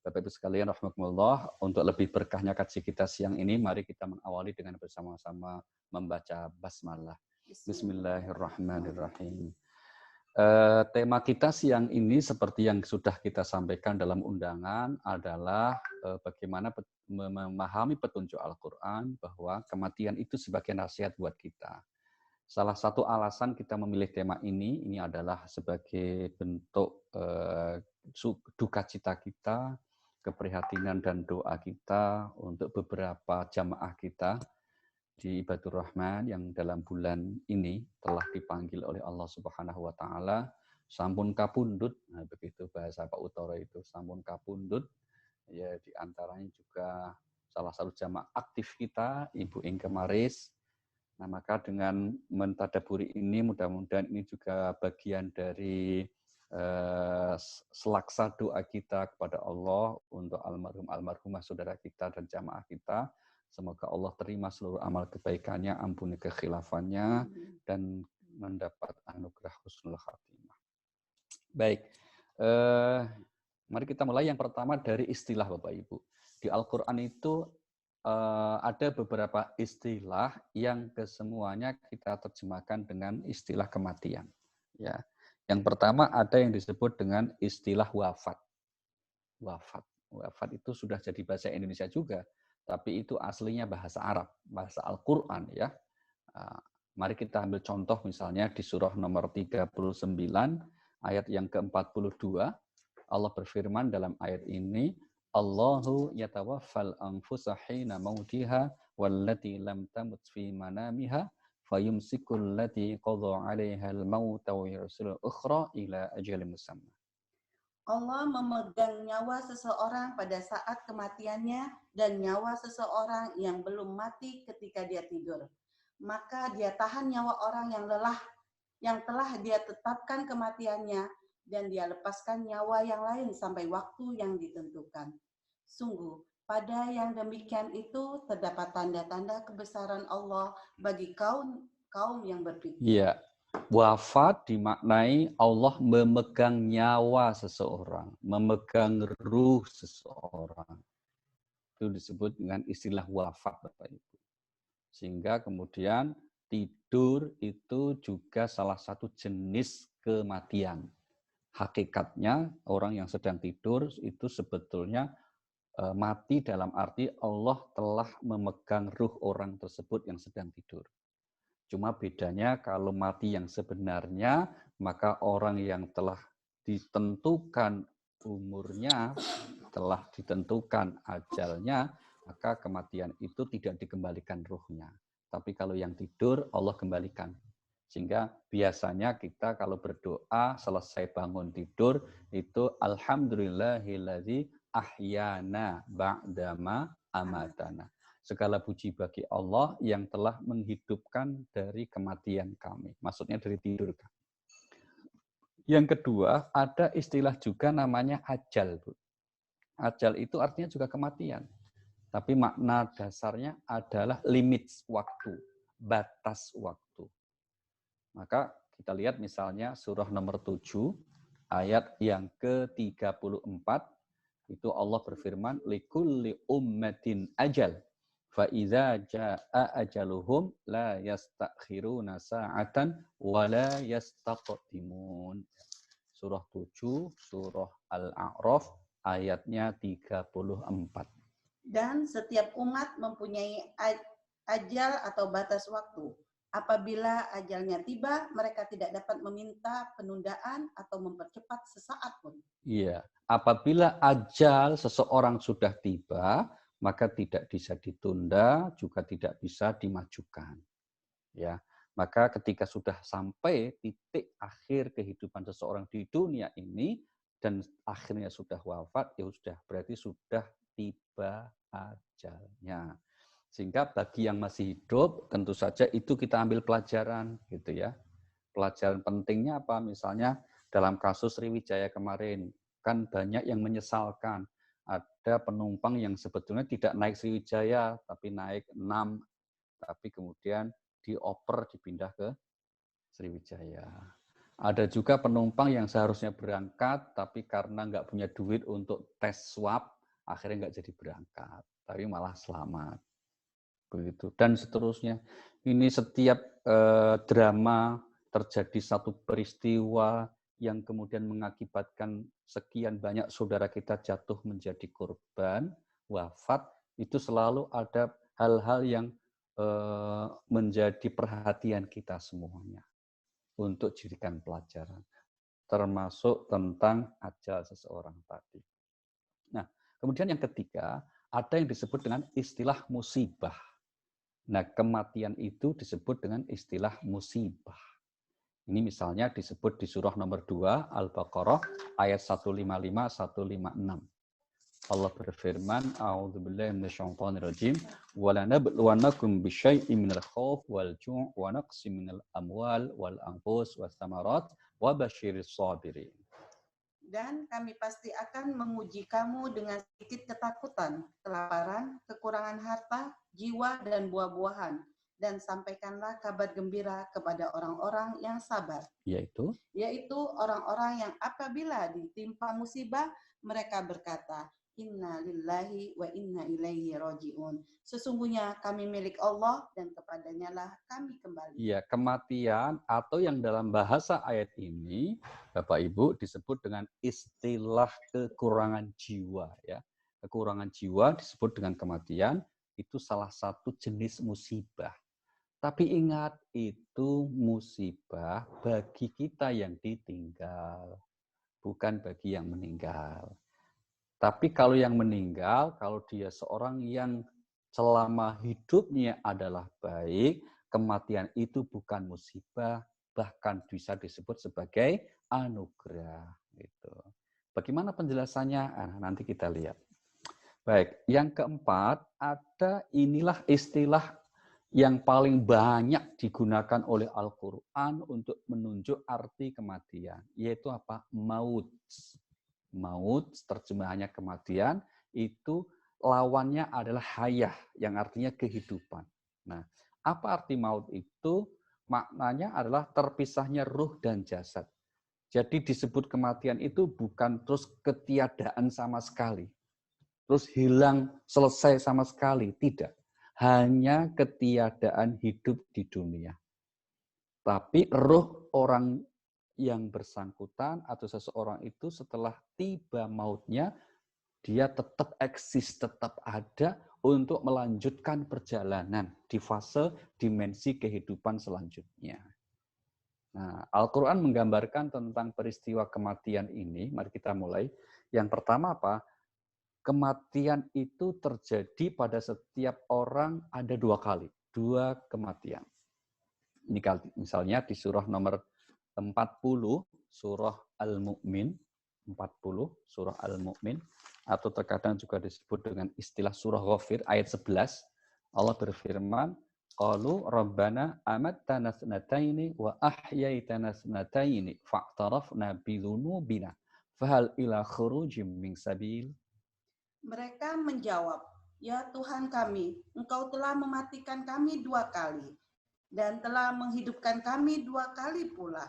Bapak Ibu sekalian rahimakumullah, untuk lebih berkahnya kaji kita siang ini, mari kita mengawali dengan bersama-sama membaca basmalah. Bismillahirrahmanirrahim. Tema kita siang ini seperti yang sudah kita sampaikan dalam undangan adalah bagaimana memahami petunjuk Al-Quran bahwa kematian itu sebagai nasihat buat kita. Salah satu alasan kita memilih tema ini adalah sebagai bentuk duka cita kita, keprihatinan dan doa kita untuk beberapa jamaah kita di Ibadur Rahman yang dalam bulan ini telah dipanggil oleh Allah Subhanahu wa taala sampun kapundhut. Nah, begitu bahasa Pak Utara itu, sampun kapundhut. Ya, di antaranya juga salah satu jamaah aktif kita, Ibu Inke Maris. Nah, maka dengan mentadaburi ini mudah-mudahan ini juga bagian dari selaksa doa kita kepada Allah untuk almarhumah saudara kita dan jamaah kita. Semoga Allah terima seluruh amal kebaikannya, ampuni kekhilafannya, dan mendapat anugerah husnul khatimah. Baik, mari kita mulai yang pertama dari istilah Bapak Ibu. Di Al-Quran itu ada beberapa istilah yang kesemuanya kita terjemahkan dengan istilah kematian. Ya, yang pertama ada yang disebut dengan istilah wafat. Wafat itu sudah jadi bahasa Indonesia juga, tapi itu aslinya bahasa Arab, bahasa Al-Quran ya. Mari kita ambil contoh misalnya di surah nomor 39 ayat yang ke-42, Allah berfirman dalam ayat ini, Allahu yatawaffal anfusa hina mautiha wallati lam tamut fi manamiha fayumsikul lati qadha 'alaiha al-mauta wa yursilul ukhra ila ajalin musamma. Allah memegang nyawa seseorang pada saat kematiannya dan nyawa seseorang yang belum mati ketika dia tidur. Maka dia tahan nyawa orang yang lelah yang telah dia tetapkan kematiannya dan dia lepaskan nyawa yang lain sampai waktu yang ditentukan. Sungguh, pada yang demikian itu terdapat tanda-tanda kebesaran Allah bagi kaum yang berpikir. Iya. Wafat dimaknai Allah memegang nyawa seseorang, memegang ruh seseorang. Itu disebut dengan istilah wafat, Bapak Ibu. Sehingga kemudian tidur itu juga salah satu jenis kematian. Hakikatnya orang yang sedang tidur itu sebetulnya mati dalam arti Allah telah memegang ruh orang tersebut yang sedang tidur. Cuma bedanya kalau mati yang sebenarnya, maka orang yang telah ditentukan umurnya, telah ditentukan ajalnya, maka kematian itu tidak dikembalikan ruhnya. Tapi kalau yang tidur, Allah kembalikan. Sehingga biasanya kita kalau berdoa selesai bangun tidur, itu Alhamdulillahilladzi ahyana ba'dama amatana. Segala puji bagi Allah yang telah menghidupkan dari kematian kami. Maksudnya dari tidur kami. Yang kedua, ada istilah juga namanya ajal, Bu. Ajal itu artinya juga kematian. Tapi makna dasarnya adalah limit waktu, batas waktu. Maka kita lihat misalnya surah nomor 7, ayat yang ke-34, itu Allah berfirman, likulli ummatin ajal. فَإِذَا جَاءَ أَجَلُهُمْ لَا يَسْتَأْخِرُونَ سَاعَةً وَلَا يَسْتَقْدِمُونَ. Surah 7, surah Al-A'raf, ayatnya 34. Dan setiap umat mempunyai ajal atau batas waktu. Apabila ajalnya tiba, mereka tidak dapat meminta penundaan atau mempercepat sesaat pun. Iya, apabila ajal seseorang sudah tiba, maka tidak bisa ditunda, juga tidak bisa dimajukan. Ya, maka ketika sudah sampai titik akhir kehidupan seseorang di dunia ini dan akhirnya sudah wafat, ya sudah berarti sudah tiba ajalnya. Sehingga bagi yang masih hidup, tentu saja itu kita ambil pelajaran, gitu ya. Pelajaran pentingnya apa? Misalnya dalam kasus Sriwijaya kemarin, kan banyak yang menyesalkan. Ada penumpang yang sebetulnya tidak naik Sriwijaya, tapi naik 6, tapi kemudian dioper dipindah ke Sriwijaya. Ada juga penumpang yang seharusnya berangkat, tapi karena nggak punya duit untuk tes swab, akhirnya nggak jadi berangkat, tapi malah selamat. Begitu dan seterusnya. Ini setiap drama terjadi satu peristiwa yang kemudian mengakibatkan sekian banyak saudara kita jatuh menjadi korban, wafat, itu selalu ada hal-hal yang menjadi perhatian kita semuanya untuk jadikan pelajaran, termasuk tentang ajal seseorang tadi. Nah, kemudian yang ketiga, ada yang disebut dengan istilah musibah. Nah, kematian itu disebut dengan istilah musibah. Ini misalnya disebut di surah nomor 2 Al-Baqarah ayat 155-156. Allah berfirman, A'udzubillahi minasyaitonirrajim, wa lanabluwannakum bisyai'in minal khauf wal ju' wa naqsin minal amwal wal anfus was thamarat wa basyiris sabirin. Dan kami pasti akan menguji kamu dengan sedikit ketakutan, kelaparan, kekurangan harta, jiwa, dan buah-buahan. Dan sampaikanlah kabar gembira kepada orang-orang yang sabar. Yaitu orang-orang yang apabila ditimpa musibah, mereka berkata, Inna lillahi wa inna ilaihi raji'un. Sesungguhnya kami milik Allah dan kepadanya lah kami kembali. Ya, kematian atau yang dalam bahasa ayat ini, Bapak Ibu, disebut dengan istilah kekurangan jiwa. Ya, kekurangan jiwa disebut dengan kematian, itu salah satu jenis musibah. Tapi ingat, itu musibah bagi kita yang ditinggal, bukan bagi yang meninggal. Tapi kalau yang meninggal, kalau dia seorang yang selama hidupnya adalah baik, kematian itu bukan musibah, bahkan bisa disebut sebagai anugerah. Gitu. Bagaimana penjelasannya? Nah, nanti kita lihat. Baik, yang keempat, ada inilah istilah yang paling banyak digunakan oleh Al-Quran untuk menunjuk arti kematian, yaitu apa? Maut. Maut, terjemahannya kematian, itu lawannya adalah hayah, yang artinya kehidupan. Nah, apa arti maut itu? Maknanya adalah terpisahnya ruh dan jasad. Jadi disebut kematian itu bukan terus ketiadaan sama sekali, terus hilang, selesai sama sekali. Tidak. Hanya ketiadaan hidup di dunia. Tapi roh orang yang bersangkutan atau seseorang itu setelah tiba mautnya, dia tetap eksis, tetap ada untuk melanjutkan perjalanan di fase dimensi kehidupan selanjutnya. Nah, Al-Quran menggambarkan tentang peristiwa kematian ini. Mari kita mulai. Yang pertama apa? Kematian itu terjadi pada setiap orang ada 2 kali. 2 kematian. Ini misalnya di surah nomor 40, surah Al-Mu'min, 40, surah Al-Mu'min, atau terkadang juga disebut dengan istilah surah Ghafir, ayat 11, Allah berfirman, Qalu Rabbana amattana thnataini wa ahyaitana thnataini fa'tarafna bidhunubina fahal ila khurujim min sabil. Mereka menjawab, Ya Tuhan kami, Engkau telah mematikan kami 2 kali dan telah menghidupkan kami 2 kali pula.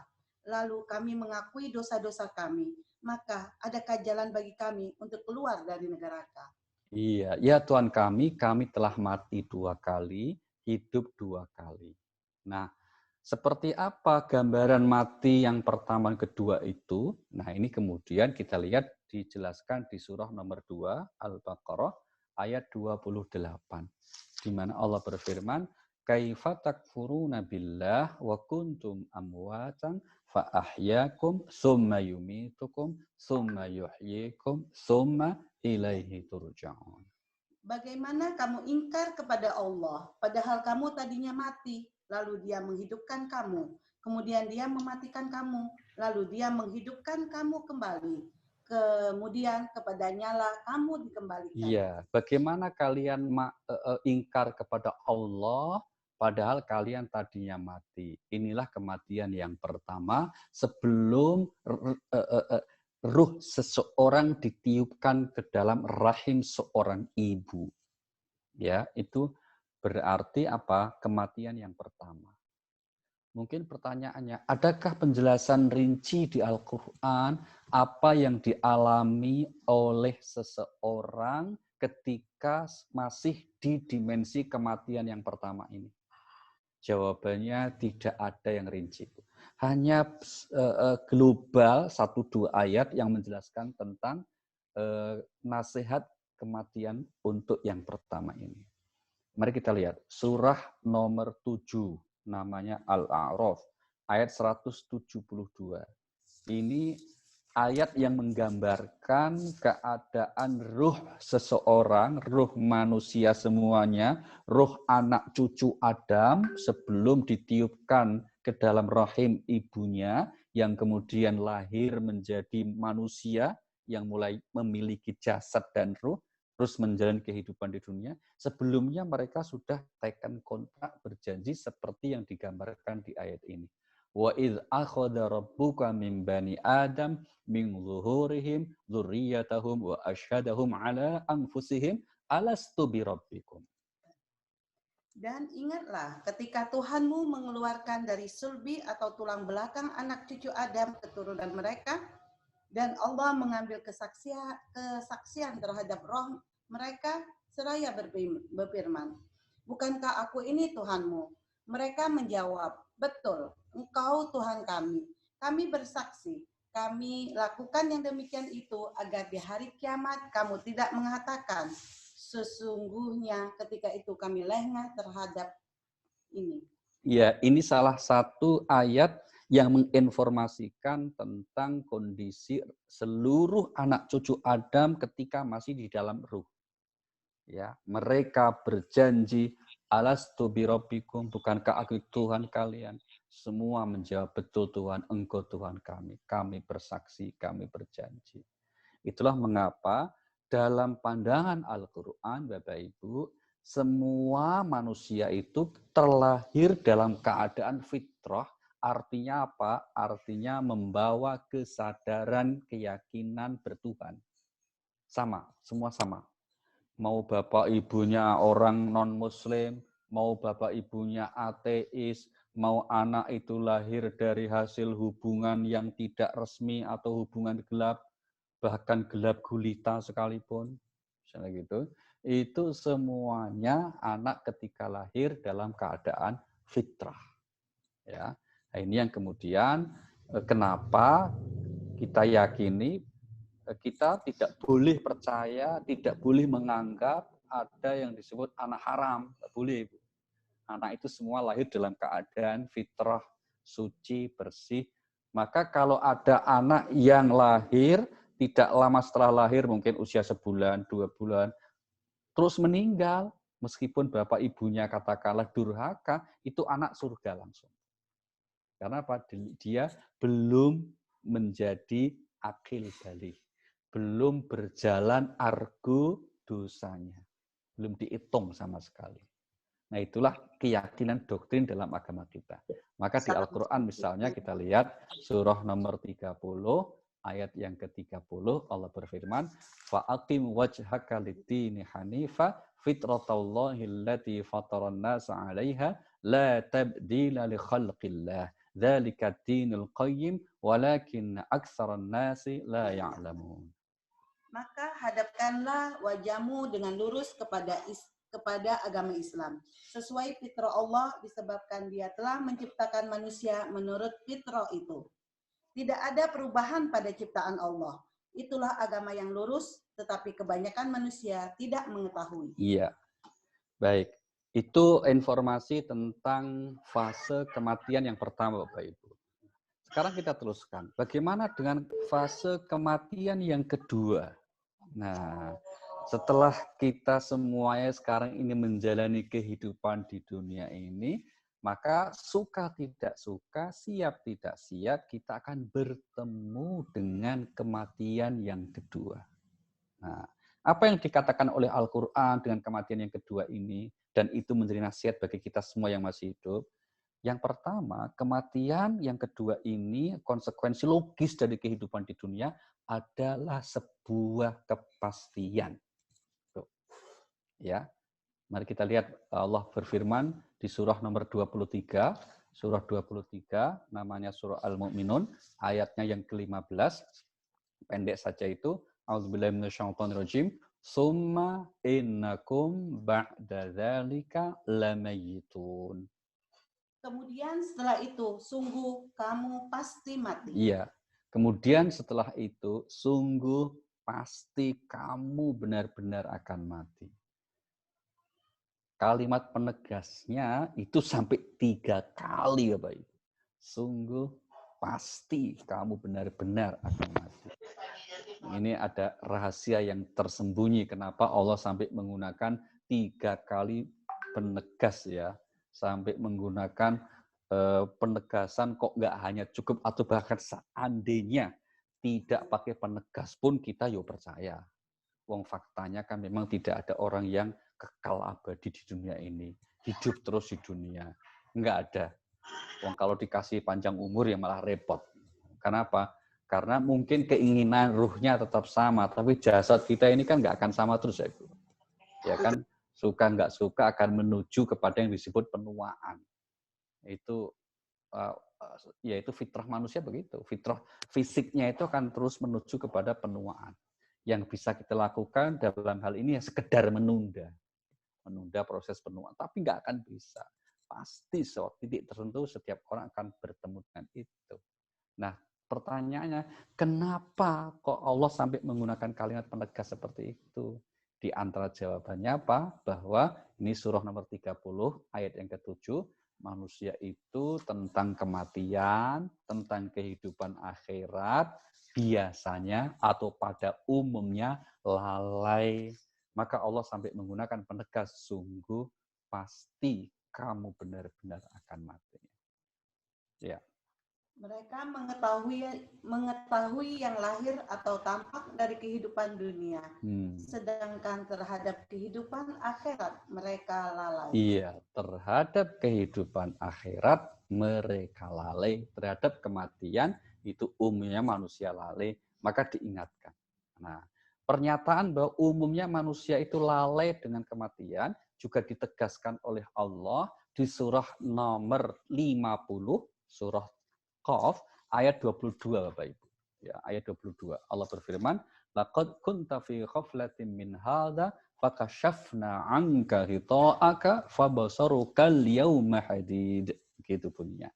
Lalu kami mengakui dosa-dosa kami. Maka adakah jalan bagi kami untuk keluar dari neraka? Iya, ya Tuhan kami telah mati 2 kali, hidup 2 kali. Nah, seperti apa gambaran mati yang pertama dan kedua itu? Nah, ini kemudian kita lihat dijelaskan di surah nomor 2 Al-Baqarah ayat 28. Di mana Allah berfirman, "Kaifa takfuruna billah wa kuntum amwatan fa ahyakum tsumma yumitukum tsumma yuhyikum tsumma ilaihi turja'un." Bagaimana kamu ingkar kepada Allah, padahal kamu tadinya mati, lalu Dia menghidupkan kamu, kemudian Dia mematikan kamu, lalu Dia menghidupkan kamu kembali, kemudian kepadanya lah kamu dikembalikan. Iya, bagaimana kalian ingkar kepada Allah padahal kalian tadinya mati. Inilah kematian yang pertama sebelum ruh seseorang ditiupkan ke dalam rahim seorang ibu. Ya, itu berarti apa? Kematian yang pertama. Mungkin pertanyaannya, adakah penjelasan rinci di Al-Quran apa yang dialami oleh seseorang ketika masih di dimensi kematian yang pertama ini? Jawabannya tidak ada yang rinci. Hanya global 1-2 ayat yang menjelaskan tentang nasihat kematian untuk yang pertama ini. Mari kita lihat surah nomor 7, namanya Al-A'raf, ayat 172. Ini ayat yang menggambarkan keadaan ruh seseorang, ruh manusia semuanya, ruh anak cucu Adam sebelum ditiupkan ke dalam rahim ibunya, yang kemudian lahir menjadi manusia, yang mulai memiliki jasad dan ruh, terus menjalani kehidupan di dunia. Sebelumnya mereka sudah tekan kontrak berjanji seperti yang digambarkan di ayat ini. Wa idz akhadha rabbuka min bani Adam min zuhurihim dzurriyyatahum wa asyhadahum ala anfusihim alastu birabbikum. Dan ingatlah ketika Tuhanmu mengeluarkan dari sulbi atau tulang belakang anak cucu Adam keturunan mereka, dan Allah mengambil kesaksian terhadap roh mereka seraya berfirman, bukankah aku ini Tuhanmu? Mereka menjawab, betul, engkau Tuhan kami. Kami bersaksi, kami lakukan yang demikian itu agar di hari kiamat kamu tidak mengatakan, sesungguhnya ketika itu kami lengah terhadap ini. Ya, ini salah satu ayat yang menginformasikan tentang kondisi seluruh anak cucu Adam ketika masih di dalam ruh. Ya, mereka berjanji, alastu birabbikum, bukankah aku Tuhan kalian? Semua menjawab, betul Tuhan, engkau Tuhan kami. Kami bersaksi, kami berjanji. Itulah mengapa dalam pandangan Al-Quran, Bapak Ibu, semua manusia itu terlahir dalam keadaan fitrah. Artinya apa? Artinya membawa kesadaran, keyakinan bertuhan. Sama, semua sama. Mau bapak ibunya orang non-muslim, mau bapak ibunya ateis, mau anak itu lahir dari hasil hubungan yang tidak resmi atau hubungan gelap, bahkan gelap gulita sekalipun, misalnya gitu, itu semuanya anak ketika lahir dalam keadaan fitrah. Ya, nah, ini yang kemudian kenapa kita yakini kita tidak boleh percaya, tidak boleh menganggap ada yang disebut anak haram, tidak boleh. Anak itu semua lahir dalam keadaan fitrah, suci, bersih. Maka kalau ada anak yang lahir tidak lama setelah lahir, mungkin usia 1 bulan, 2 bulan, terus meninggal, meskipun bapak ibunya katakanlah durhaka, itu anak surga langsung. Karena apa? Dia belum menjadi akil balik, belum berjalan argo dosanya, belum dihitung sama sekali. Nah, itulah keyakinan doktrin dalam agama kita. Maka di Al-Quran misalnya kita lihat surah nomor 30, ayat yang ke-30, Allah berfirman, fa'aqim wajhaka lid-dini hanifa fitratallahi allati fataran nasa 'alaiha la tabdila li khalqillah. Dzalika ad-dinul qayyim walakin aktsaran nasi la ya'lamun. Maka hadapkanlah wajahmu dengan lurus kepada agama Islam. Sesuai fitrah Allah disebabkan dia telah menciptakan manusia menurut fitrah itu. Tidak ada perubahan pada ciptaan Allah. Itulah agama yang lurus, tetapi kebanyakan manusia tidak mengetahui. Iya, baik. Itu informasi tentang fase kematian yang pertama, Bapak Ibu. Sekarang kita teruskan. Bagaimana dengan fase kematian yang kedua? Nah, setelah kita semuanya sekarang ini menjalani kehidupan di dunia ini, maka suka tidak suka, siap tidak siap, kita akan bertemu dengan kematian yang kedua. Nah, apa yang dikatakan oleh Al-Quran dengan kematian yang kedua ini, dan itu menjadi nasihat bagi kita semua yang masih hidup. Yang pertama, kematian yang kedua ini, konsekuensi logis dari kehidupan di dunia adalah sebuah kepastian. Tuh. Ya, mari kita lihat Allah berfirman di surah nomor 23, surah 23, namanya surah Al-Mu'minun, ayatnya yang ke-15, pendek saja itu, A'udzubillahi minasyaitonirrajim, summa innakum ba'da dzalika lamayitun. Kemudian setelah itu, sungguh kamu pasti mati. Iya. Kemudian setelah itu, sungguh pasti kamu benar-benar akan mati. Kalimat penegasnya itu sampai 3 kali, Bapak Ibu. Sungguh pasti kamu benar-benar akan mati. Ini ada rahasia yang tersembunyi kenapa Allah sampai menggunakan 3 kali penegas ya. Sampai menggunakan penegasan kok nggak hanya cukup atau bahkan seandainya tidak pakai penegas pun kita yo percaya. Wong faktanya kan memang tidak ada orang yang kekal abadi di dunia ini, hidup terus di dunia. Enggak ada. Wong kalau dikasih panjang umur ya malah repot. Kenapa? Karena mungkin keinginan ruhnya tetap sama, tapi jasad kita ini kan nggak akan sama terus ya. Ya kan, suka nggak suka akan menuju kepada yang disebut penuaan. Itu yaitu fitrah manusia begitu. Fitrah fisiknya itu akan terus menuju kepada penuaan. Yang bisa kita lakukan dalam hal ini ya sekedar menunda proses penuaan, tapi nggak akan bisa. Pasti suatu titik tertentu setiap orang akan bertemu dengan itu. Nah, pertanyaannya, kenapa kok Allah sampai menggunakan kalimat penegas seperti itu? Di antara jawabannya apa? Bahwa ini surah nomor 30, ayat yang ke-7, manusia itu tentang kematian, tentang kehidupan akhirat, biasanya atau pada umumnya lalai. Maka Allah sampai menggunakan penegas, sungguh pasti kamu benar-benar akan mati. Ya. Mereka mengetahui yang lahir atau tampak dari kehidupan dunia, sedangkan terhadap kehidupan akhirat mereka lalai. Iya, terhadap kehidupan akhirat mereka lalai, terhadap kematian itu umumnya manusia lalai, maka diingatkan. Nah, pernyataan bahwa umumnya manusia itu lalai dengan kematian juga ditegaskan oleh Allah di surah nomor 50, surah Qaf ayat 22 Bapak Ibu. Ya, ayat 22. Allah berfirman, "Laqad kunta fi ghaflatin min hadza fakashafna 'anka ghita'aka fabasaruka al-yawma hadid." Gitu bunyinya.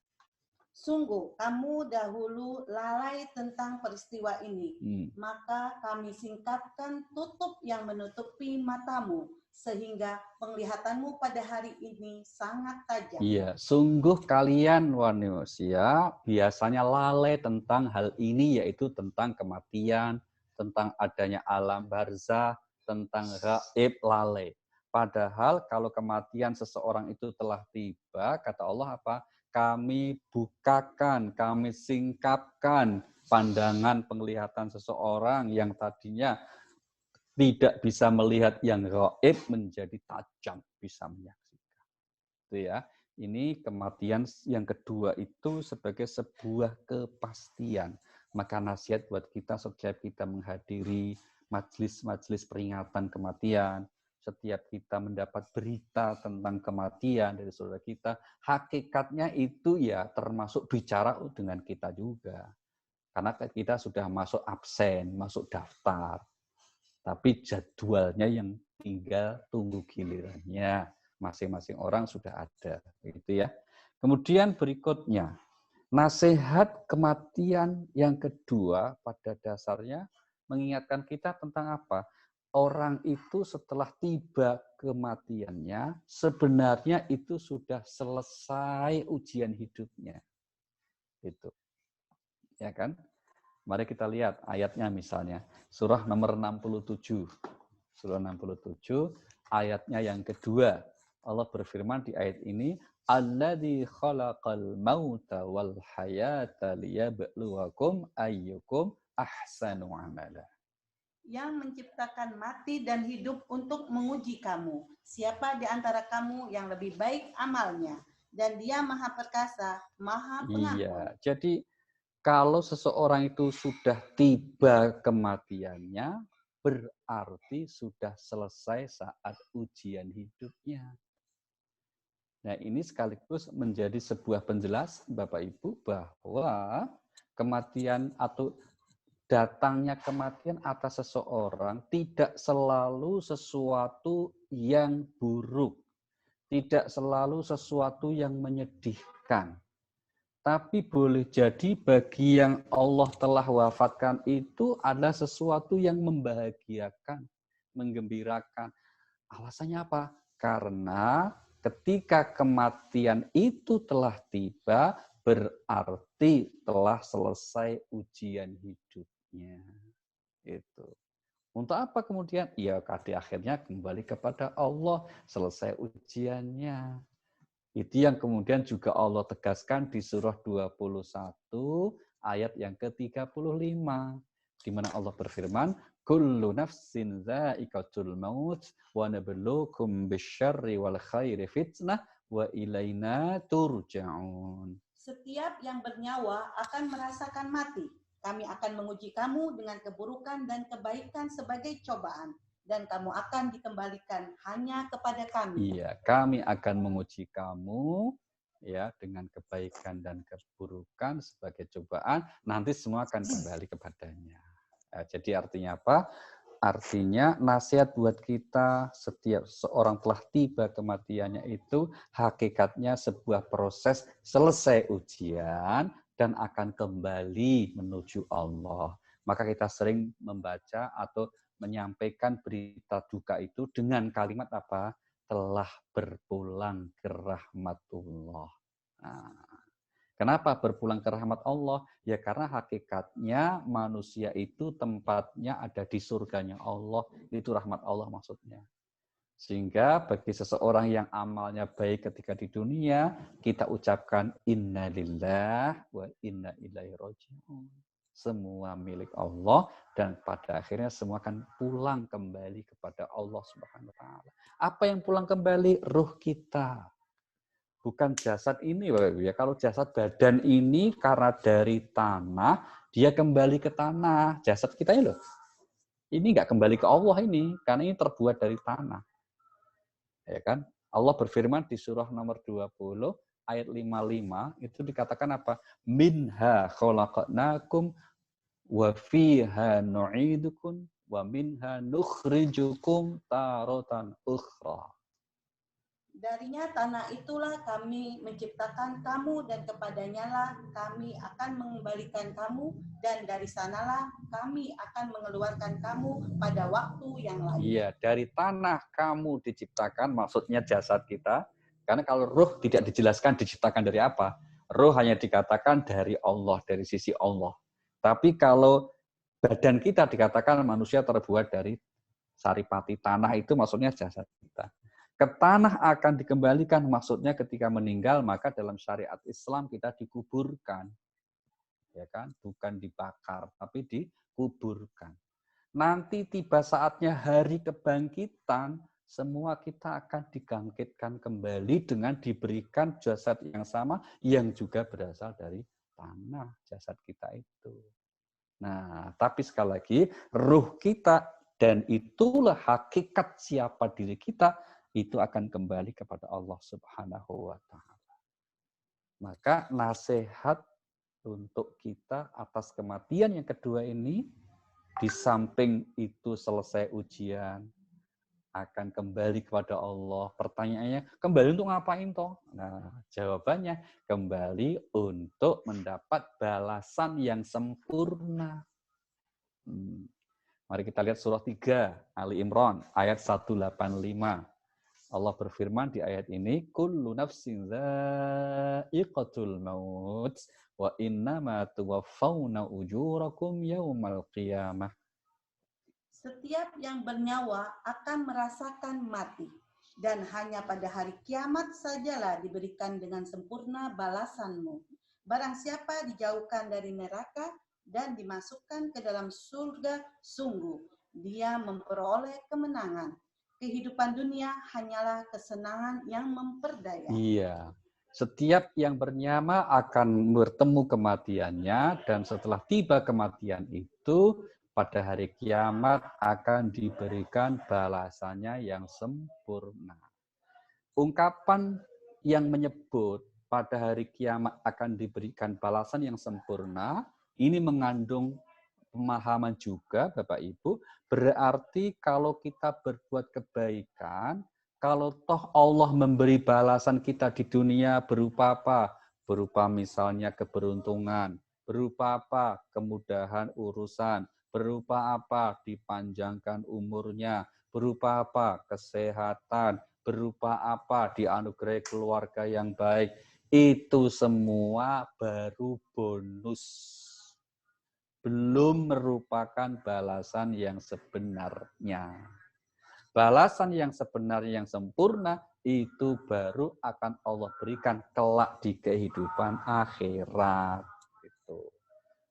Sungguh kamu dahulu lalai tentang peristiwa ini, maka kami singkapkan tutup yang menutupi matamu, sehingga penglihatanmu pada hari ini sangat tajam. Iya, sungguh kalian manusia biasanya lalai tentang hal ini, yaitu tentang kematian, tentang adanya alam barzah, tentang gaib, lalai. Padahal kalau kematian seseorang itu telah tiba, kata Allah apa? Kami bukakan, kami singkapkan pandangan penglihatan seseorang yang tadinya tidak bisa melihat yang gaib menjadi tajam, bisa menyaksikan. Itu ya. Ini kematian yang kedua itu sebagai sebuah kepastian. Maka nasihat buat kita setiap kita menghadiri majelis-majelis peringatan kematian, setiap kita mendapat berita tentang kematian dari saudara kita, hakikatnya itu ya termasuk bicara dengan kita juga. Karena kita sudah masuk absen, masuk daftar. Tapi jadwalnya yang tinggal tunggu gilirannya. Masing-masing orang sudah ada, gitu ya. Kemudian berikutnya, nasihat kematian yang kedua pada dasarnya mengingatkan kita tentang apa? Orang itu setelah tiba kematiannya, sebenarnya itu sudah selesai ujian hidupnya. Itu. Ya kan? Mari kita lihat ayatnya misalnya. Surah nomor 67. Surah 67, ayatnya yang kedua. Allah berfirman di ayat ini, "Alladzi khalaqal mauta wal hayata liyabluwakum ayyukum ahsanu amala." Yang menciptakan mati dan hidup untuk menguji kamu. Siapa di antara kamu yang lebih baik amalnya? Dan Dia Maha Perkasa, Maha Pengampun. Iya, jadi kalau seseorang itu sudah tiba kematiannya, berarti sudah selesai saat ujian hidupnya. Nah, ini sekaligus menjadi sebuah penjelasan Bapak Ibu bahwa kematian atau datangnya kematian atas seseorang tidak selalu sesuatu yang buruk, tidak selalu sesuatu yang menyedihkan. Tapi boleh jadi bagi yang Allah telah wafatkan itu adalah sesuatu yang membahagiakan, menggembirakan. Alasannya apa? Karena ketika kematian itu telah tiba, berarti telah selesai ujian hidupnya. Itu. Untuk apa kemudian? Ya, di akhirnya kembali kepada Allah, selesai ujiannya. Itu yang kemudian juga Allah tegaskan di surah 21 ayat yang ke-35. Di mana Allah berfirman, kullu nafsin za'iqatul maut wa nabluukum bisyarri wal khairi fitnah wa ilaina turja'un. Setiap yang bernyawa akan merasakan mati. Kami akan menguji kamu dengan keburukan dan kebaikan sebagai cobaan. Dan kamu akan dikembalikan hanya kepada kami. Iya, kami akan menguji kamu ya dengan kebaikan dan keburukan sebagai cobaan. Nanti semua akan kembali kepadanya. Nah, jadi artinya apa? Artinya nasihat buat kita setiap seorang telah tiba kematiannya itu hakikatnya sebuah proses selesai ujian dan akan kembali menuju Allah. Maka kita sering membaca atau menyampaikan berita duka itu dengan kalimat apa? Telah berpulang ke rahmatullah. Nah, kenapa berpulang ke rahmat Allah? Ya karena hakikatnya manusia itu tempatnya ada di surganya Allah. Itu rahmat Allah maksudnya. Sehingga bagi seseorang yang amalnya baik ketika di dunia, kita ucapkan innalillah wa inna ilaihi raji'un. Semua milik Allah dan pada akhirnya semua akan pulang kembali kepada Allah Subhanahu wa taala. Apa yang pulang kembali? Ruh kita. Bukan jasad ini, Bapak Ibu ya. Kalau jasad badan ini karena dari tanah, dia kembali ke tanah. Jasad kita ini loh. Ini nggak kembali ke Allah ini, karena ini terbuat dari tanah. Ya kan? Allah berfirman di surah nomor 20 ayat 55 itu dikatakan apa? Minha khalaqnakum wa fiha nu'idukum wa minha nukhrijukum taratan ukhra. Darinya tanah itulah kami menciptakan kamu dan kepadanya lah kami akan mengembalikan kamu dan dari sanalah kami akan mengeluarkan kamu pada waktu yang lain. Iya, dari tanah kamu diciptakan, maksudnya jasad kita. Karena kalau ruh tidak dijelaskan diciptakan dari apa. Ruh hanya dikatakan dari Allah, dari sisi Allah. Tapi kalau badan kita dikatakan manusia terbuat dari saripati tanah, itu maksudnya jasad kita. Ke tanah akan dikembalikan, maksudnya ketika meninggal, maka dalam syariat Islam kita dikuburkan. Ya kan? Bukan dibakar, tapi dikuburkan. Nanti tiba saatnya hari kebangkitan, semua kita akan dibangkitkan kembali dengan diberikan jasad yang sama yang juga berasal dari tanah, jasad kita itu. Nah, tapi sekali lagi, ruh kita dan itulah hakikat siapa diri kita, itu akan kembali kepada Allah Subhanahu wa Ta'ala. Maka nasihat untuk kita atas kematian yang kedua ini, di samping itu selesai ujian, akan kembali kepada Allah. Pertanyaannya, kembali untuk ngapain toh? Nah, jawabannya, kembali untuk mendapat balasan yang sempurna. Mari kita lihat surah 3, Ali Imran, ayat 185. Allah berfirman di ayat ini, kullu nafsin dha'iqatul maut wa innama tuwaffawna ujurakum yaumal qiyamah. Setiap yang bernyawa akan merasakan mati, dan hanya pada hari kiamat sajalah diberikan dengan sempurna balasanmu. Barang siapa dijauhkan dari neraka dan dimasukkan ke dalam surga, sungguh dia memperoleh kemenangan. Kehidupan dunia hanyalah kesenangan yang memperdaya. Iya. Setiap yang bernyawa akan bertemu kematiannya dan setelah tiba kematian itu pada hari kiamat akan diberikan balasannya yang sempurna. Ungkapan yang menyebut pada hari kiamat akan diberikan balasan yang sempurna, ini mengandung pemahaman juga, Bapak Ibu, berarti kalau kita berbuat kebaikan, kalau toh Allah memberi balasan kita di dunia berupa apa? Berupa misalnya keberuntungan, berupa apa? Kemudahan urusan, berupa apa? Dipanjangkan umurnya, berupa apa? Kesehatan, berupa apa? Dianugerahi keluarga yang baik. Itu semua baru bonus. Belum merupakan balasan yang sebenarnya. Balasan yang sebenarnya yang sempurna itu baru akan Allah berikan kelak di kehidupan akhirat. Gitu.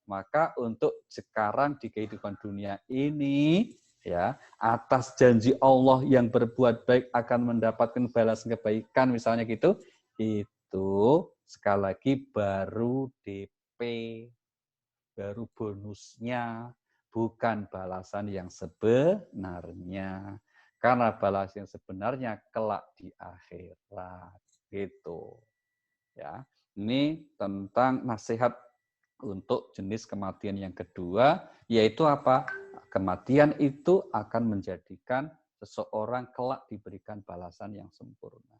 Maka untuk sekarang di kehidupan dunia ini, ya, atas janji Allah yang berbuat baik akan mendapatkan balasan kebaikan, misalnya gitu, itu sekali lagi baru DP, baru bonusnya, bukan balasan yang sebenarnya. Karena balasan yang sebenarnya kelak di akhirat. Gitu. Ya. Ini tentang nasihat untuk jenis kematian yang kedua, yaitu apa? Kematian itu akan menjadikan seseorang kelak diberikan balasan yang sempurna.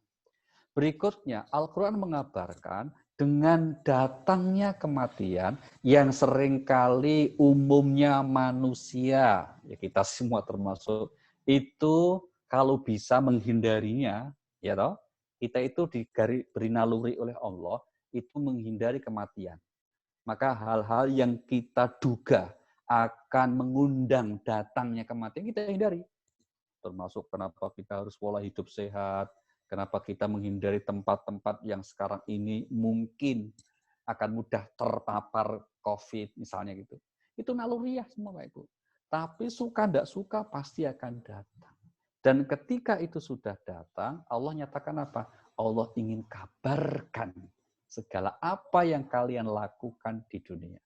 Berikutnya, Al-Quran mengabarkan dengan datangnya kematian yang seringkali umumnya manusia, ya kita semua termasuk, itu kalau bisa menghindarinya, ya toh, kita itu diberi naluri oleh Allah, itu menghindari kematian. Maka hal-hal yang kita duga akan mengundang datangnya kematian, kita hindari. Termasuk kenapa kita harus pola hidup sehat, kenapa kita menghindari tempat-tempat yang sekarang ini mungkin akan mudah terpapar COVID misalnya gitu. Itu naluriah semua Pak Ibu. Tapi suka tidak suka pasti akan datang. Dan ketika itu sudah datang, Allah nyatakan apa? Allah ingin kabarkan segala apa yang kalian lakukan di dunia.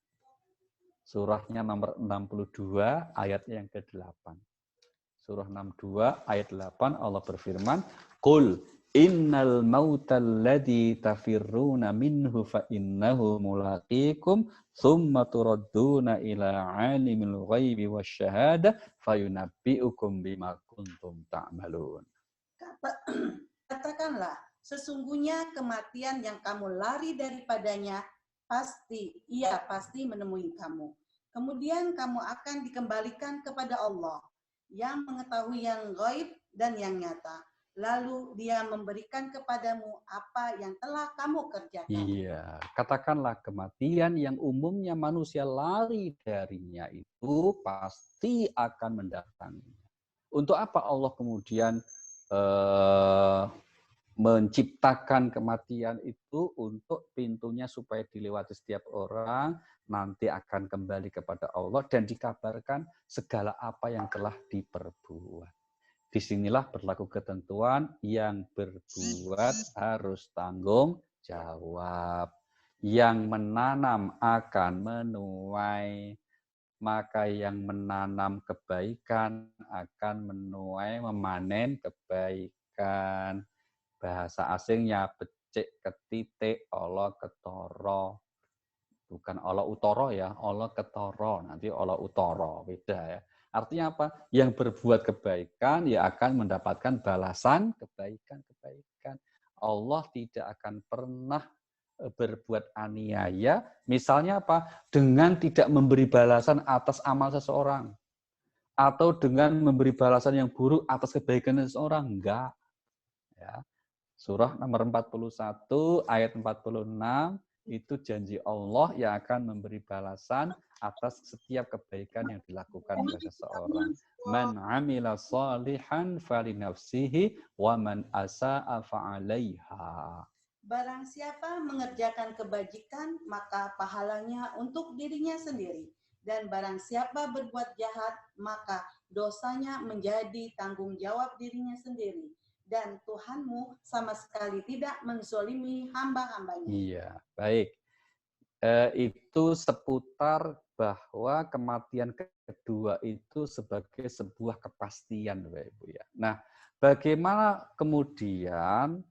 Surahnya nomor 62 ayatnya yang ke-8. Surah 62 ayat 8 Allah berfirman, "Qul innal mautal ladzi tafirruna minhu fa innahu mulaqikum tsumma turadduna ila 'alimil ghaibi wasyahadah fayunabbi'ukum bima kuntum ta'malun." Katakanlah, sesungguhnya kematian yang kamu lari daripadanya ia pasti menemui kamu. Kemudian kamu akan dikembalikan kepada Allah yang mengetahui yang gaib dan yang nyata. Lalu dia memberikan kepadamu apa yang telah kamu kerjakan. Iya, katakanlah kematian yang umumnya manusia lari darinya itu pasti akan mendatanginya. Untuk apa Allah kemudian menciptakan kematian itu? Untuk pintunya supaya dilewati setiap orang, nanti akan kembali kepada Allah dan dikabarkan segala apa yang telah diperbuat. Disinilah berlaku ketentuan yang berbuat harus tanggung jawab. Yang menanam akan menuai, maka yang menanam kebaikan akan menuai, memanen kebaikan. Bahasa asingnya becik ketitik, olo ketoro. Bukan olo utoro ya, olo ketoro. Nanti olo utoro, beda ya. Artinya apa? Yang berbuat kebaikan ya akan mendapatkan balasan kebaikan-kebaikan. Allah tidak akan pernah berbuat aniaya, misalnya apa? Dengan tidak memberi balasan atas amal seseorang. Atau dengan memberi balasan yang buruk atas kebaikan seseorang. Enggak. Ya. Surah nomor 41 ayat 46 itu janji Allah yang akan memberi balasan atas setiap kebaikan yang dilakukan oleh seseorang. Man 'amila shalihan falinafsihi wa man asa'a fa'alaiha. Barang siapa mengerjakan kebajikan, maka pahalanya untuk dirinya sendiri. Dan barang siapa berbuat jahat, maka dosanya menjadi tanggung jawab dirinya sendiri. Dan Tuhanmu sama sekali tidak menzolimi hamba-hambanya. Iya, baik. Itu seputar bahwa kematian kedua itu sebagai sebuah kepastian, Bapak Ibu ya. Nah, bagaimana kemudian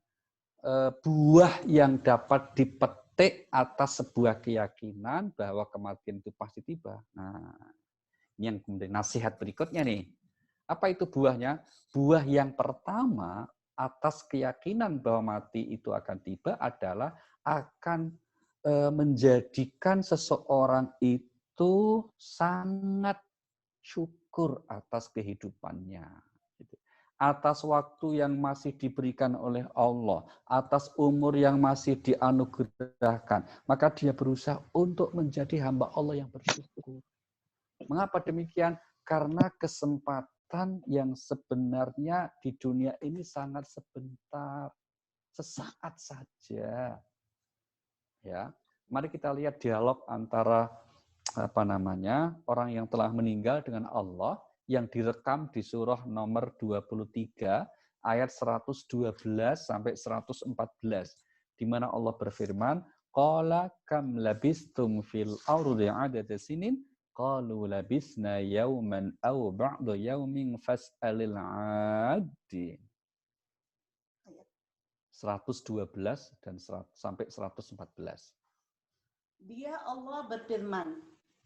buah yang dapat dipetik atas sebuah keyakinan bahwa kematian itu pasti tiba. Nah, ini yang kemudian nasihat berikutnya nih. Apa itu buahnya? Buah yang pertama atas keyakinan bahwa mati itu akan tiba adalah akan menjadikan seseorang itu sangat syukur atas kehidupannya. Atas waktu yang masih diberikan oleh Allah, atas umur yang masih dianugerahkan, maka dia berusaha untuk menjadi hamba Allah yang bersyukur. Mengapa demikian? Karena kesempatan yang sebenarnya di dunia ini sangat sebentar, sesaat saja. Ya, mari kita lihat dialog antara orang yang telah meninggal dengan Allah yang direkam di surah nomor 23 ayat 112 sampai 114 di mana Allah berfirman, qala kam labistum fil ardi adada sinin qalu labisna yauman aw ba'da yaumin fas'alil 'adin. 112 dan sampai 114. Dia Allah berfirman,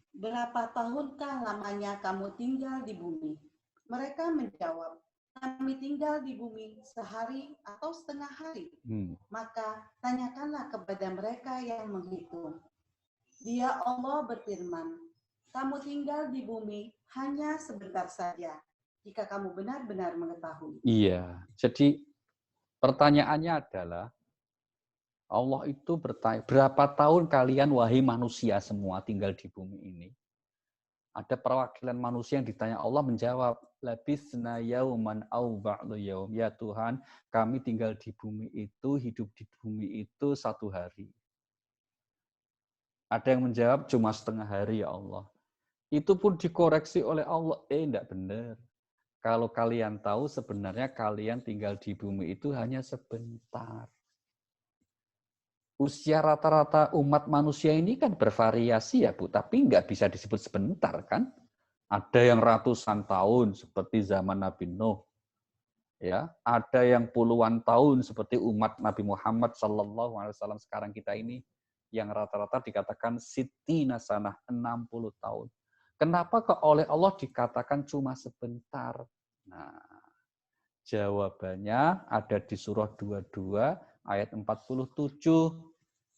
berapa tahunkah lamanya kamu tinggal di bumi? Mereka menjawab, kami tinggal di bumi sehari atau setengah hari. Maka tanyakanlah kepada mereka yang menghitung. Dia Allah berfirman, kamu tinggal di bumi hanya sebentar saja, jika kamu benar-benar mengetahui. Iya, jadi pertanyaannya adalah, Allah itu bertanya, berapa tahun kalian wahai manusia semua tinggal di bumi ini? Ada perwakilan manusia yang ditanya, Allah menjawab, labisna yauman aw ba'da yaum. Ya Tuhan, kami tinggal di bumi itu, hidup di bumi itu 1 hari. Ada yang menjawab cuma setengah hari ya Allah. Itu pun dikoreksi oleh Allah, enggak benar. Kalau kalian tahu sebenarnya kalian tinggal di bumi itu hanya sebentar. Usia rata-rata umat manusia ini kan bervariasi ya Bu, tapi nggak bisa disebut sebentar kan? Ada yang ratusan tahun seperti zaman Nabi Nuh, ya. Ada yang puluhan tahun seperti umat Nabi Muhammad SAW sekarang kita ini, yang rata-rata dikatakan siti nasanah 60 tahun. Kenapa kok oleh Allah dikatakan cuma sebentar? Nah, jawabannya ada di surah 22 ayat 47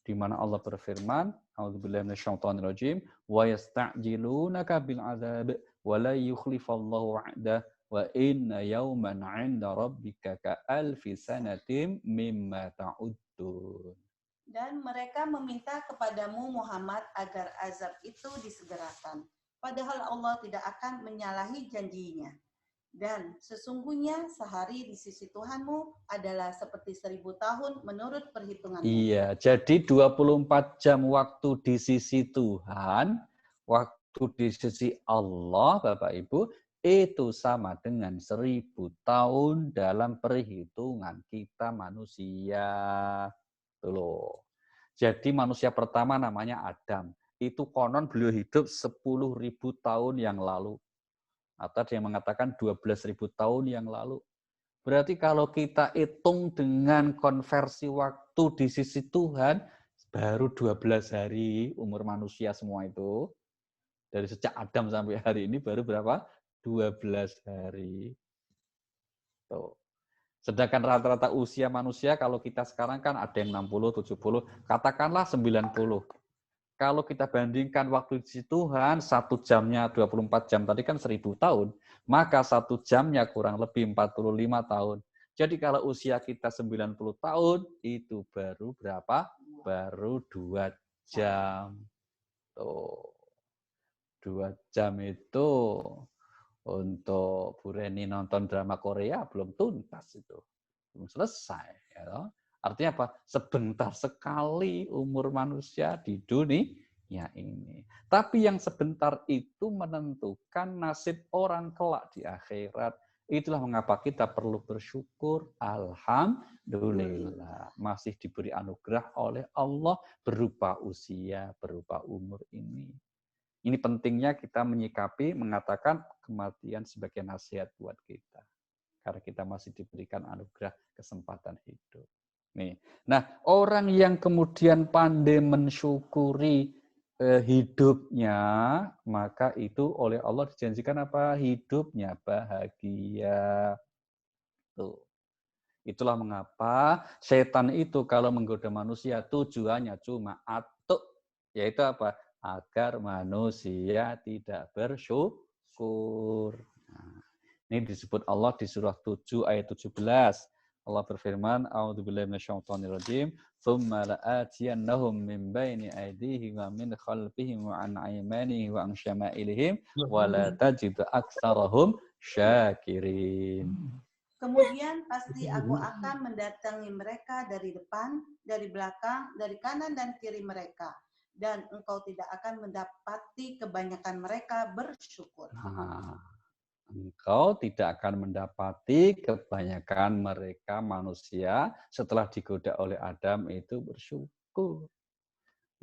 di mana Allah berfirman, a'udzubillahi minasyaitonirrajim, wa yasta'jilunaka bil 'adzab wa la yukhlifallahu 'adahu wa inna yawman 'inda rabbika ka alfi sanatin mimma ta'uddun. Dan mereka meminta kepadamu Muhammad agar azab itu disegerakan. Padahal Allah tidak akan menyalahi janjinya. Dan sesungguhnya sehari di sisi Tuhanmu adalah seperti 1000 tahun menurut perhitunganmu. Iya, jadi 24 jam waktu di sisi Tuhan, waktu di sisi Allah, Bapak Ibu, itu sama dengan 1000 tahun dalam perhitungan kita manusia. Tuh loh. Jadi manusia pertama namanya Adam. Itu konon beliau hidup 10.000 tahun yang lalu. Atau ada yang mengatakan 12.000 tahun yang lalu. Berarti kalau kita hitung dengan konversi waktu di sisi Tuhan, baru 12 hari umur manusia semua itu. Dari sejak Adam sampai hari ini baru berapa? 12 hari. Tuh. Sedangkan rata-rata usia manusia kalau kita sekarang kan ada yang 60, 70, katakanlah 90. Kalau kita bandingkan waktu di Tuhan, 1 jamnya 24 jam, tadi kan 1000 tahun, maka 1 jamnya kurang lebih 45 tahun. Jadi kalau usia kita 90 tahun, itu baru berapa? Baru 2 jam. Tuh. 2 jam itu untuk Bu Reni nonton drama Korea belum tuntas itu. Belum selesai. Ya. Artinya apa? Sebentar sekali umur manusia di dunia ini. Tapi yang sebentar itu menentukan nasib orang kelak di akhirat. Itulah mengapa kita perlu bersyukur. Alhamdulillah. Masih diberi anugerah oleh Allah berupa usia, berupa umur ini. Ini pentingnya kita menyikapi, mengatakan kematian sebagai nasihat buat kita. Karena kita masih diberikan anugerah kesempatan hidup. Nih. Nah, orang yang kemudian pandai mensyukuri hidupnya, maka itu oleh Allah dijanjikan apa? Hidupnya bahagia. Tuh. Itulah mengapa setan itu kalau menggoda manusia tujuannya cuma atuk, yaitu apa? Agar manusia tidak bersyukur. Nah, ini disebut Allah di surah 7 ayat 17. Allah berfirman, A'udzubillahi minasyaitonirrajim, "Tsumma la'atiyannahum min baini aydihim wa min khalfihim wa an aymanihim wa an syama'ilihim wa la tajidu aktsarahum syakirin." Kemudian pasti aku akan mendatangi mereka dari depan, dari belakang, dari kanan dan kiri mereka. Dan engkau tidak akan mendapati kebanyakan mereka bersyukur. Nah, engkau tidak akan mendapati kebanyakan mereka manusia setelah digoda oleh Adam itu bersyukur.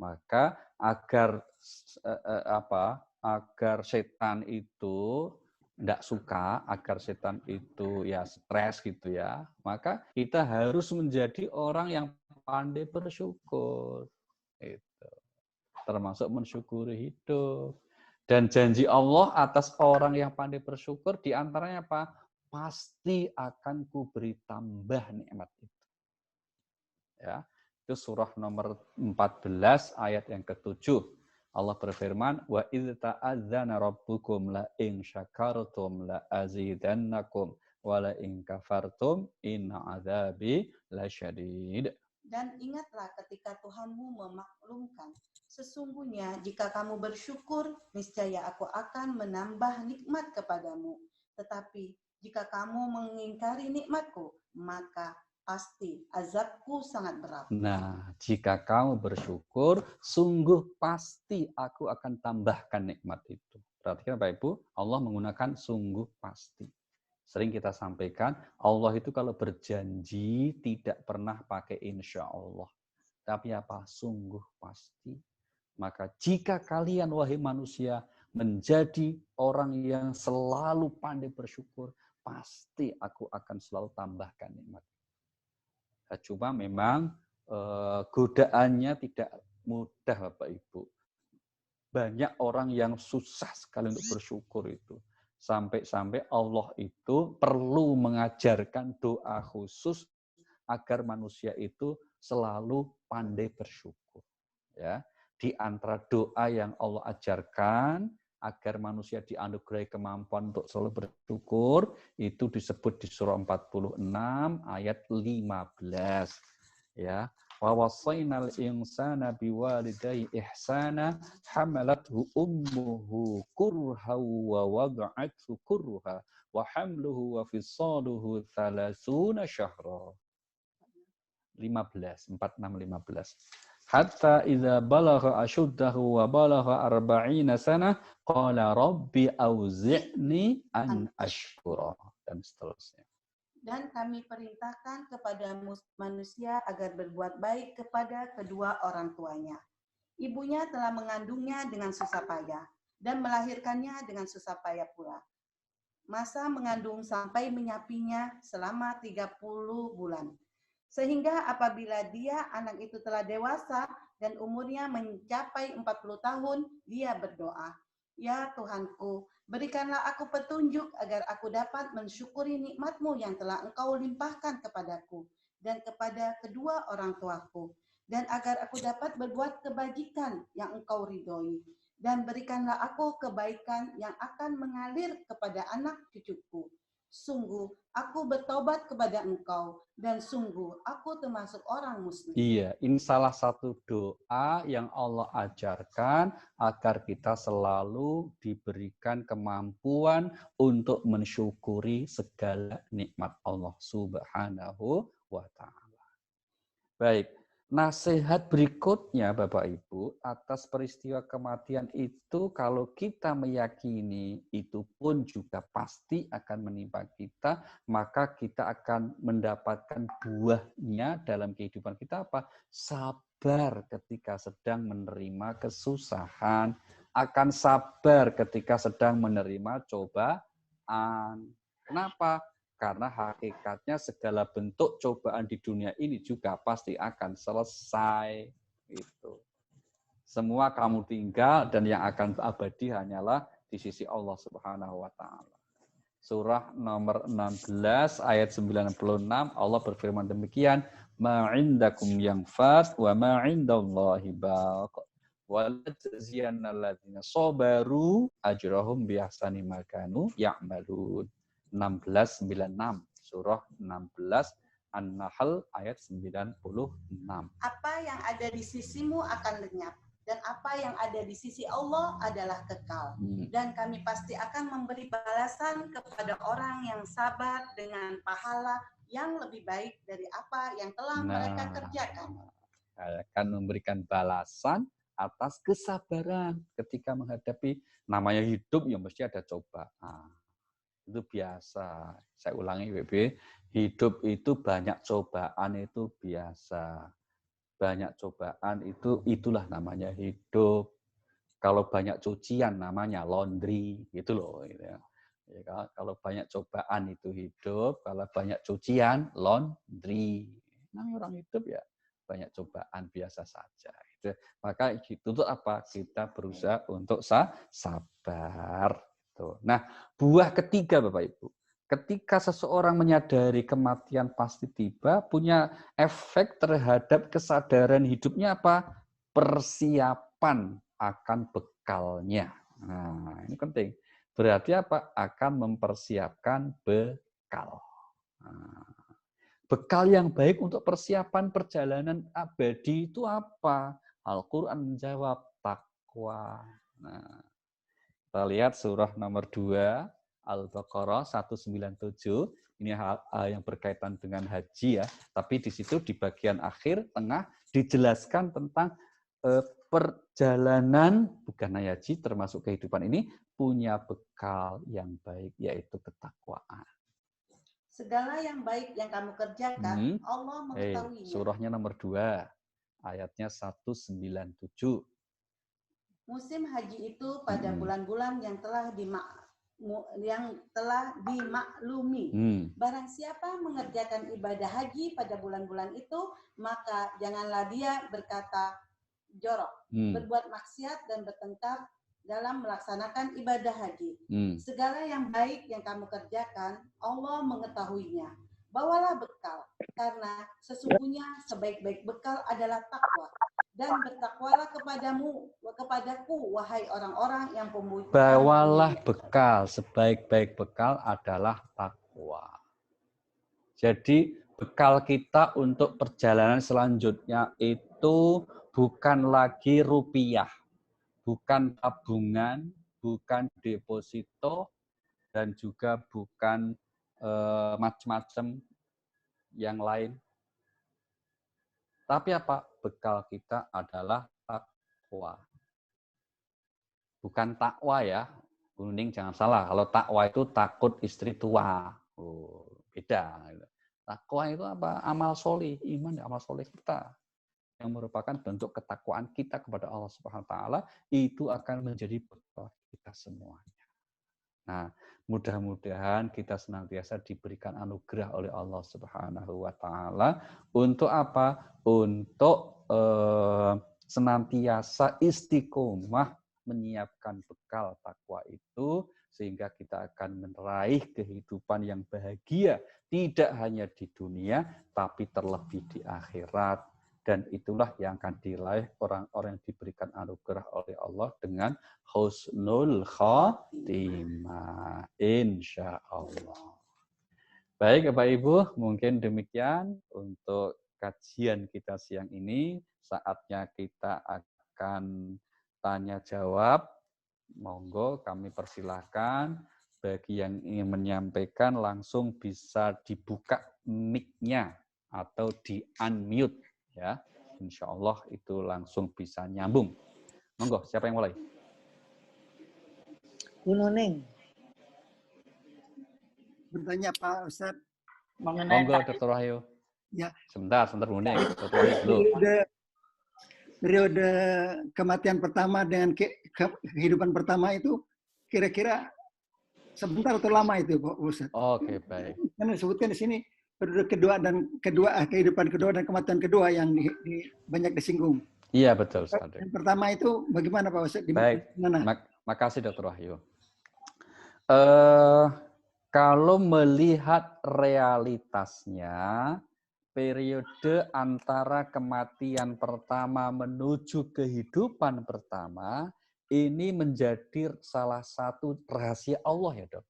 Maka agar agar setan itu tidak suka, agar setan itu ya stres gitu ya, maka kita harus menjadi orang yang pandai bersyukur. Itu. Termasuk mensyukuri hidup. Dan janji Allah atas orang yang pandai bersyukur diantaranya apa? Pasti akan kuberi tambah nikmat itu. Ya, itu surah nomor 14 ayat yang ke-7. Allah berfirman, wa idz ta'adzana rabbukum la in syakartum la azidannakum wa la in kafartum inna adzabi lasyadid. Dan ingatlah ketika Tuhanmu memaklumkan, sesungguhnya jika kamu bersyukur, niscaya aku akan menambah nikmat kepadamu. Tetapi jika kamu mengingkari nikmatku, maka pasti azabku sangat berat. Nah, jika kamu bersyukur, sungguh pasti aku akan tambahkan nikmat itu. Perhatikan Bapak Ibu, Allah menggunakan sungguh pasti. Sering kita sampaikan, Allah itu kalau berjanji tidak pernah pakai insya Allah. Tapi apa? Sungguh pasti. Maka jika kalian, wahai manusia, menjadi orang yang selalu pandai bersyukur, pasti aku akan selalu tambahkan nikmat. Cuma memang godaannya tidak mudah Bapak Ibu. Banyak orang yang susah sekali untuk bersyukur itu. Sampai-sampai Allah itu perlu mengajarkan doa khusus agar manusia itu selalu pandai bersyukur. Ya, di antara doa yang Allah ajarkan agar manusia dianugerahi kemampuan untuk selalu bersyukur itu disebut di surah 46 ayat 15. Ya, wa wasainal insana biwalidayhi ihsana hamalathu ummuhu kurha wa wada'athu kurha wa hamluhu wa fisaluhu 30 syahra. 15, 46, 15. Hatta idza balagha ashuddahu wa balagha 40 sanah qala rabbi auzi'ni an ashkura, dan seterusnya. Dan kami perintahkan kepada manusia agar berbuat baik kepada kedua orang tuanya. Ibunya telah mengandungnya dengan susah payah dan melahirkannya dengan susah payah pula. Masa mengandung sampai menyapinya selama 30 bulan. Sehingga apabila dia anak itu telah dewasa dan umurnya mencapai 40 tahun, dia berdoa, "Ya Tuhanku, berikanlah aku petunjuk agar aku dapat mensyukuri nikmat-Mu yang telah Engkau limpahkan kepadaku dan kepada kedua orang tuaku, dan agar aku dapat berbuat kebajikan yang Engkau ridhoi. Dan berikanlah aku kebaikan yang akan mengalir kepada anak cucuku. Sungguh, aku bertobat kepada Engkau, dan sungguh, aku termasuk orang muslim." Iya, ini salah satu doa yang Allah ajarkan agar kita selalu diberikan kemampuan untuk mensyukuri segala nikmat Allah Subhanahu wa Ta'ala. Baik, nasihat berikutnya Bapak Ibu atas peristiwa kematian itu kalau kita meyakini itu pun juga pasti akan menimpa kita, maka kita akan mendapatkan buahnya dalam kehidupan kita apa? Sabar ketika sedang menerima kesusahan, akan sabar ketika sedang menerima cobaan. Kenapa? Karena hakikatnya segala bentuk cobaan di dunia ini juga pasti akan selesai. Itu. Semua kamu tinggal dan yang akan abadi hanyalah di sisi Allah Subhanahu wa taala. Surah nomor 16 ayat 96 Allah berfirman demikian, ma 'indakum yanfad wa ma 'indallahi baq. Wa lajziyanna alladziina sabaru ajrahum bi ahsani ma kanu ya'malun. 1696 surah 16 An-Nahl ayat 96. Apa yang ada di sisimu akan lenyap dan apa yang ada di sisi Allah adalah kekal. Dan kami pasti akan memberi balasan kepada orang yang sabar dengan pahala yang lebih baik dari apa yang telah mereka kerjakan. Akan memberikan balasan atas kesabaran ketika menghadapi namanya hidup yang mesti ada cobaan. Itu biasa. Saya ulangi WB, hidup itu banyak cobaan itu biasa. Banyak cobaan itulah namanya hidup. Kalau banyak cucian namanya laundry, gitu loh. Gitu ya. Kalau banyak cobaan itu hidup, kalau banyak cucian laundry. Namanya orang hidup ya banyak cobaan biasa saja. Gitu. Maka itu apa? Kita berusaha untuk sabar. Nah, buah ketiga Bapak Ibu. Ketika seseorang menyadari kematian pasti tiba, punya efek terhadap kesadaran hidupnya apa? Persiapan akan bekalnya. Nah, ini penting. Berarti apa? Akan mempersiapkan bekal. Nah, bekal yang baik untuk persiapan perjalanan abadi itu apa? Al-Quran menjawab takwa. Nah, kita lihat surah nomor 2, Al-Baqarah 197. Ini hal yang berkaitan dengan haji ya. Tapi di situ di bagian akhir, tengah, dijelaskan tentang perjalanan, bukan haji, termasuk kehidupan ini, punya bekal yang baik, yaitu ketakwaan. Segala yang baik yang kamu kerjakan, Allah mengetahuinya. Surahnya nomor 2, ayatnya 197. Musim haji itu pada bulan-bulan yang telah dimaklumi. Barang siapa mengerjakan ibadah haji pada bulan-bulan itu, maka janganlah dia berkata jorok, berbuat maksiat dan bertengkar dalam melaksanakan ibadah haji. Segala yang baik yang kamu kerjakan, Allah mengetahuinya. Bawalah bekal, karena sesungguhnya sebaik-baik bekal adalah takwa. Dan bertakwalah kepadaku, wahai orang-orang yang pemuji. Bawalah bekal, sebaik-baik bekal adalah takwa. Jadi bekal kita untuk perjalanan selanjutnya itu bukan lagi rupiah, bukan tabungan, bukan deposito, dan juga bukan macam-macam yang lain. Tapi apa? Bekal kita adalah takwa. Bukan takwa ya, Kuning jangan salah. Kalau takwa itu takut istri tua. Beda. Takwa itu apa? Amal soleh, iman dan amal soleh kita. Yang merupakan bentuk ketakwaan kita kepada Allah Subhanahu wa taala, itu akan menjadi bekal kita semuanya. Nah, mudah-mudahan kita senantiasa diberikan anugerah oleh Allah Subhanahu wa taala untuk apa? Untuk senantiasa istiqomah menyiapkan bekal takwa itu sehingga kita akan meraih kehidupan yang bahagia tidak hanya di dunia tapi terlebih di akhirat. Dan itulah yang akan diraih orang-orang yang diberikan anugerah oleh Allah dengan husnul khatimah. Insya Allah. Baik Bapak Ibu, mungkin demikian untuk kajian kita siang ini. Saatnya kita akan tanya jawab. Monggo kami persilahkan. Bagi yang ingin menyampaikan langsung bisa dibuka mic-nya atau di-unmute. Ya, insya Allah itu langsung bisa nyambung. Monggo, siapa yang mulai? Bu Nuning. Bertanya Pak Ustadz. Monggo, Dr. Wahyu. Ya. Sebentar Bu Nuning. Dr. Wahyu dulu. Periode kematian pertama dengan kehidupan pertama itu kira-kira sebentar atau lama itu, Pak Ustaz. Oke, baik. Karena disebutkan di sini periode kehidupan kedua dan kematian kedua yang banyak disinggung. Iya, betul sekali. Yang pertama itu bagaimana Pak Ustaz? Baik, Mana? makasih Dr. Wahyu. Kalau melihat realitasnya, periode antara kematian pertama menuju kehidupan pertama, ini menjadi salah satu rahasia Allah ya, Dok.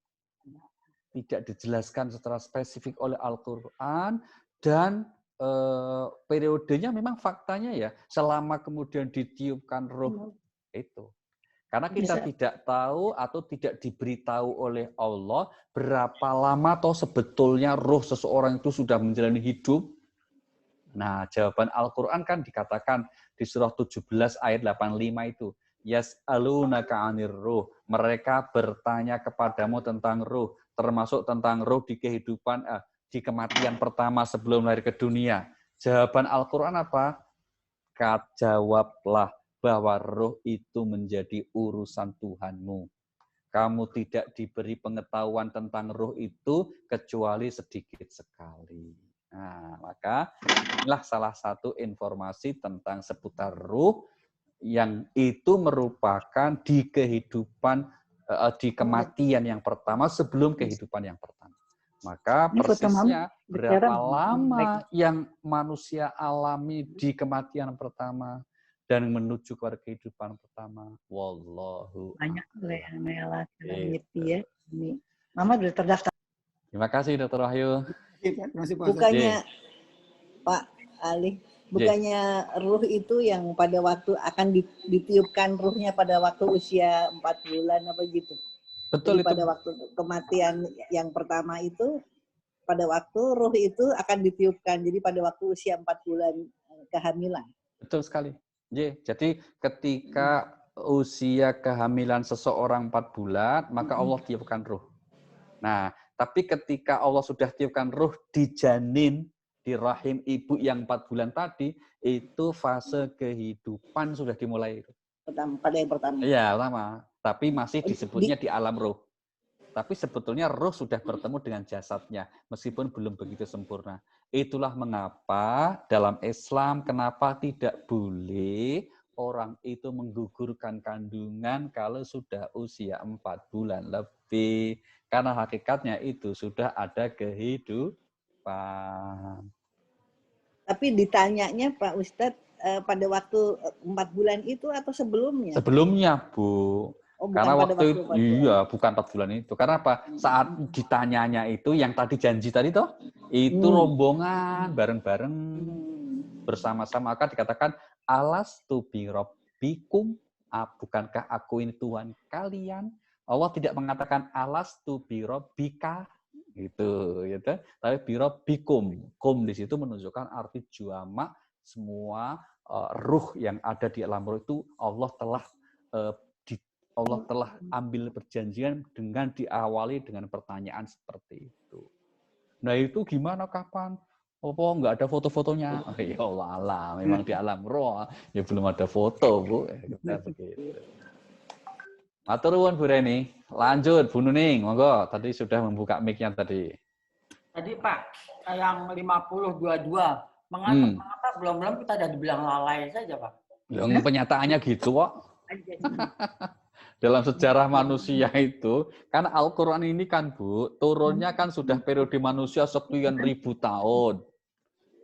Tidak dijelaskan secara spesifik oleh Al-Quran, dan periodenya memang faktanya ya, selama kemudian ditiupkan roh itu. Karena kita tidak tahu atau tidak diberitahu oleh Allah berapa lama atau sebetulnya roh seseorang itu sudah menjalani hidup. Nah, jawaban Al-Quran kan dikatakan di surah 17 ayat 85 itu. Yas'alunaka 'anir ruh. Mereka bertanya kepadamu tentang ruh, termasuk tentang ruh di kehidupan, di kematian pertama sebelum lahir ke dunia. Jawaban Al-Quran apa? Jawablah bahwa roh itu menjadi urusan Tuhanmu. Kamu tidak diberi pengetahuan tentang roh itu kecuali sedikit sekali. Nah, maka inilah salah satu informasi tentang seputar roh yang itu merupakan di kehidupan, di kematian yang pertama sebelum kehidupan yang pertama. Maka persisnya berapa lama yang manusia alami di kematian pertama dan menuju ke kehidupan pertama. Wallahu banyak ya. Mama sudah terdaftar. Terima kasih Dr. Wahyu. Bukannya Pak Ali, bukannya ruh itu yang pada waktu akan ditiupkan ruhnya pada waktu usia 4 bulan apa gitu? Betul. Jadi itu. Pada waktu kematian yang pertama itu, pada waktu ruh itu akan ditiupkan. Jadi pada waktu usia 4 bulan kehamilan. Betul sekali. Jadi ketika usia kehamilan seseorang 4 bulan, maka Allah tiupkan ruh. Nah, tapi ketika Allah sudah tiupkan ruh di janin, di rahim ibu yang 4 bulan tadi, itu fase kehidupan sudah dimulai. Pada yang pertama. Iya, pertama. Tapi masih disebutnya di alam ruh. Tapi sebetulnya roh sudah bertemu dengan jasadnya, meskipun belum begitu sempurna. Itulah mengapa dalam Islam, kenapa tidak boleh orang itu menggugurkan kandungan kalau sudah usia 4 bulan lebih. Karena hakikatnya itu sudah ada kehidupan. Tapi ditanyanya Pak Ustadz, pada waktu 4 bulan itu atau sebelumnya? Sebelumnya, Bu. Karena waktu itu, bukan 4 bulan itu. Karena apa? Saat ditanyanya itu, yang tadi janji tadi toh, itu rombongan, bareng-bareng, bersama-sama. Maka dikatakan, alastu bi rabbikum, bukankah aku ini Tuhan kalian? Allah tidak mengatakan, alastu bi rabbika, gitu. Tapi bi rabbikum. Kum di situ menunjukkan arti jamak, semua ruh yang ada di alam ruh itu Allah telah ambil perjanjian dengan diawali dengan pertanyaan seperti itu. Nah itu gimana, kapan? Apa nggak ada foto-fotonya? Oh, ya Allah, memang di alam roh ya belum ada foto, Bu. Kita begitu. Matur nuwun Bu Reni. Lanjut Bu Nuning, monggo. Tadi sudah membuka mic-nya tadi. Tadi Pak, yang 50-22, mengapa belum kita ada dibilang lalai saja Pak? Yang penyataannya gitu kok. Dalam sejarah manusia itu, kan Al-Quran ini kan Bu, turunnya kan sudah periode manusia sekian ribu tahun.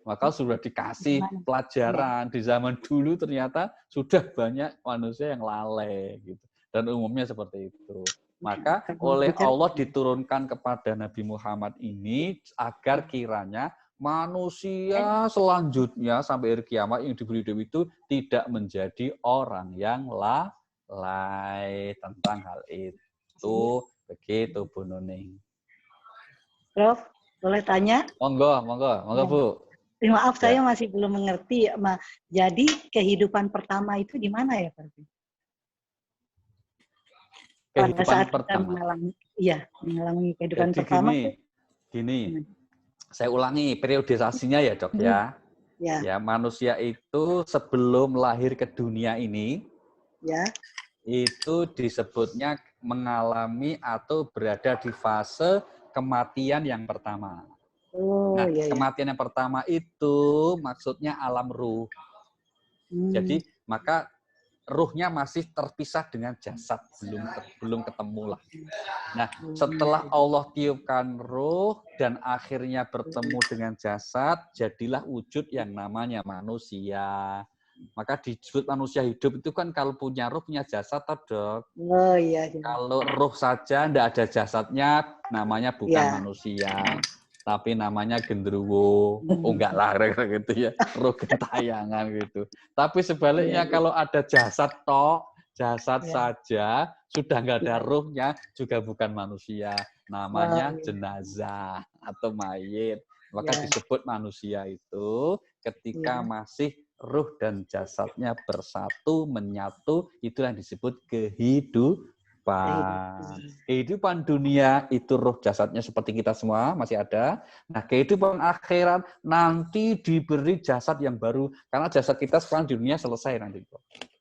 Maka sudah dikasih pelajaran. Di zaman dulu ternyata sudah banyak manusia yang lalai. Gitu. Dan umumnya seperti itu. Maka oleh Allah diturunkan kepada Nabi Muhammad ini, agar kiranya manusia selanjutnya sampai hari kiamat yang diberi hidup itu tidak menjadi orang yang lalai tentang hal itu. Begitu Bu Nuning. Prof, boleh tanya? Monggo Bu. Maaf, saya masih belum mengerti. Jadi kehidupan pertama itu di mana ya, Pak? Pada saat kita mengalami kehidupan pertama. Gini. Saya ulangi periodisasinya ya, Dok ya. Ya, manusia itu sebelum lahir ke dunia ini, itu disebutnya mengalami atau berada di fase kematian yang pertama. Nah, kematian yang pertama itu maksudnya alam ruh. Jadi maka ruhnya masih terpisah dengan jasad, belum ketemu lah. Nah, setelah Allah tiupkan ruh dan akhirnya bertemu dengan jasad, jadilah wujud yang namanya manusia. Maka disebut manusia hidup itu kan kalau punya ruh, punya jasad, Dok. Oh iya. Kalau ruh saja tidak ada jasadnya, namanya bukan manusia. Tapi namanya gendruwo. Oh enggak lah, gitu ya. Ruh gentayangan gitu. Tapi sebaliknya kalau ada jasad jasad saja, sudah enggak ada ruhnya, juga bukan manusia. Namanya jenazah atau mayit. Maka disebut manusia itu ketika masih ruh dan jasadnya bersatu, menyatu, itulah yang disebut kehidupan. Kehidupan dunia itu ruh jasadnya seperti kita semua masih ada. Nah, kehidupan akhirat nanti diberi jasad yang baru karena jasad kita sekarang di dunia selesai nanti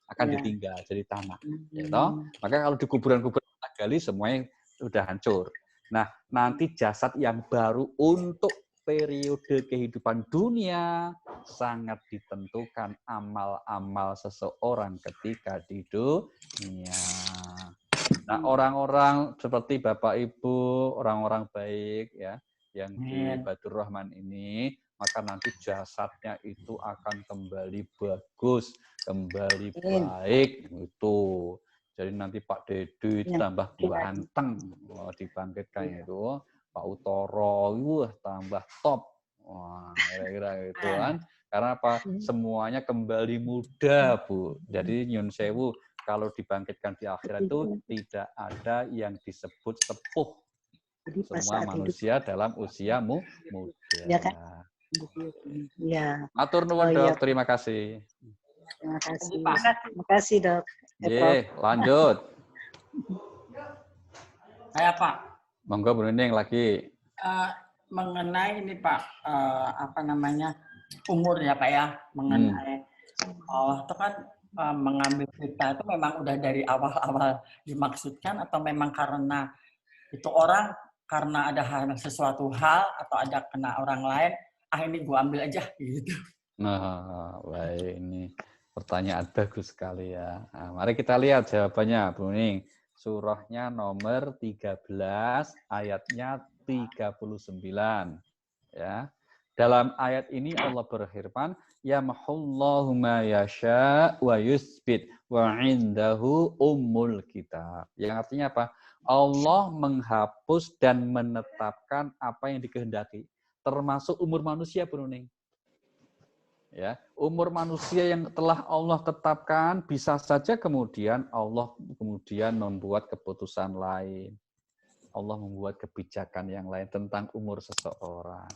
akan ditinggal jadi tanah. Gitu? Maka kalau di kuburan-kuburan kita gali semuanya sudah hancur. Nah, nanti jasad yang baru untuk periode kehidupan dunia sangat ditentukan amal-amal seseorang ketika di dunia. Nah, orang-orang seperti Bapak Ibu, orang-orang baik ya, yang di Badur Rahman ini, maka nanti jasadnya itu akan kembali bagus, kembali baik itu. Jadi nanti Pak Dedu itu tambah ganteng, dibangkitkan itu. Pak Utoro, tambah top. Wah, kira-kira gitu kan. Karena apa? Semuanya kembali muda, Bu. Jadi nyun sewu, kalau dibangkitkan di akhirat itu tidak ada yang disebut sepuh. Semua manusia dalam usia muda. Ya, kan? Ya. Matur nuwun, Dok. Terima kasih. Terima kasih. Terima kasih, Dok. Lanjut. Saya Pak. Monggo Bu Nining lagi. Mengenai ini Pak, umur ya Pak ya, mengenai Allah itu kan mengambil kita itu memang udah dari awal-awal dimaksudkan atau memang karena itu orang karena ada sesuatu hal atau ada kena orang lain, ini gua ambil aja gitu. Nah, baik, ini pertanyaan bagus sekali ya. Nah, mari kita lihat jawabannya, Bu Ning. Surahnya nomor 13, ayatnya 39. Ya. Dalam ayat ini Allah berfirman, yamhullahu ma yasha wa yusbit wa indahu ummul kitab. Yang artinya apa? Allah menghapus dan menetapkan apa yang dikehendaki, termasuk umur manusia, Bu Nuning. Ya, umur manusia yang telah Allah tetapkan bisa saja kemudian Allah membuat keputusan lain. Allah membuat kebijakan yang lain tentang umur seseorang.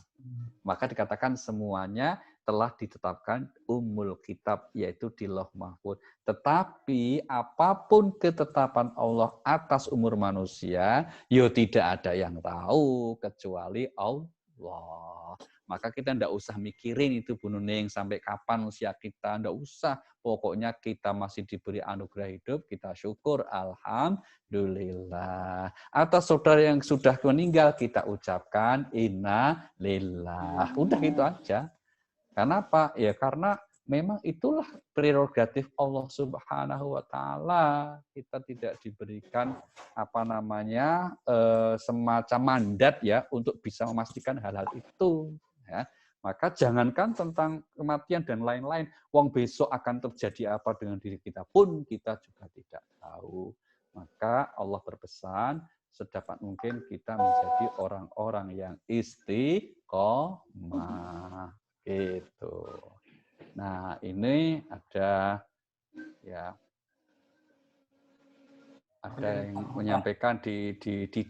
Maka dikatakan semuanya telah ditetapkan ummul kitab, yaitu di Lauh Mahfuz. Tetapi apapun ketetapan Allah atas umur manusia, tidak ada yang tahu kecuali Allah. Maka kita tidak usah mikirin itu Bu Nuning sampai kapan usia kita, tidak usah. Pokoknya kita masih diberi anugerah hidup, kita syukur, alhamdulillah. Atas saudara yang sudah meninggal, kita ucapkan inna lillah. Udah gitu aja. Karena apa? Ya karena memang itulah prerogatif Allah Subhanahu wa taala. Kita tidak diberikan semacam mandat ya untuk bisa memastikan hal-hal itu. Ya. Maka jangankan tentang kematian dan lain-lain, wong besok akan terjadi apa dengan diri kita pun kita juga tidak tahu. Maka Allah berpesan, sedapat mungkin kita menjadi orang-orang yang istiqomah. Gitu. Nah, ini ada yang menyampaikan di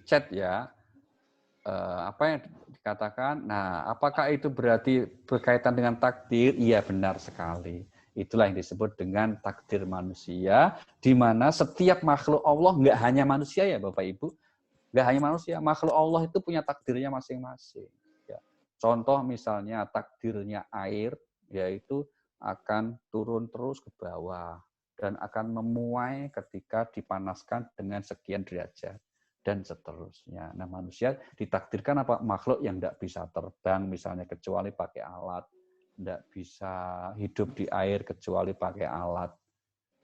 chat ya. Apa yang dikatakan? Nah, apakah itu berarti berkaitan dengan takdir? Iya, benar sekali. Itulah yang disebut dengan takdir manusia, di mana setiap makhluk Allah, nggak hanya manusia ya Bapak Ibu, nggak hanya manusia, makhluk Allah itu punya takdirnya masing-masing. Ya. Contoh misalnya takdirnya air, yaitu akan turun terus ke bawah. dan akan memuai ketika dipanaskan dengan sekian derajat dan seterusnya. Nah, manusia ditakdirkan apa? Makhluk yang tidak bisa terbang misalnya kecuali pakai alat, tidak bisa hidup di air kecuali pakai alat.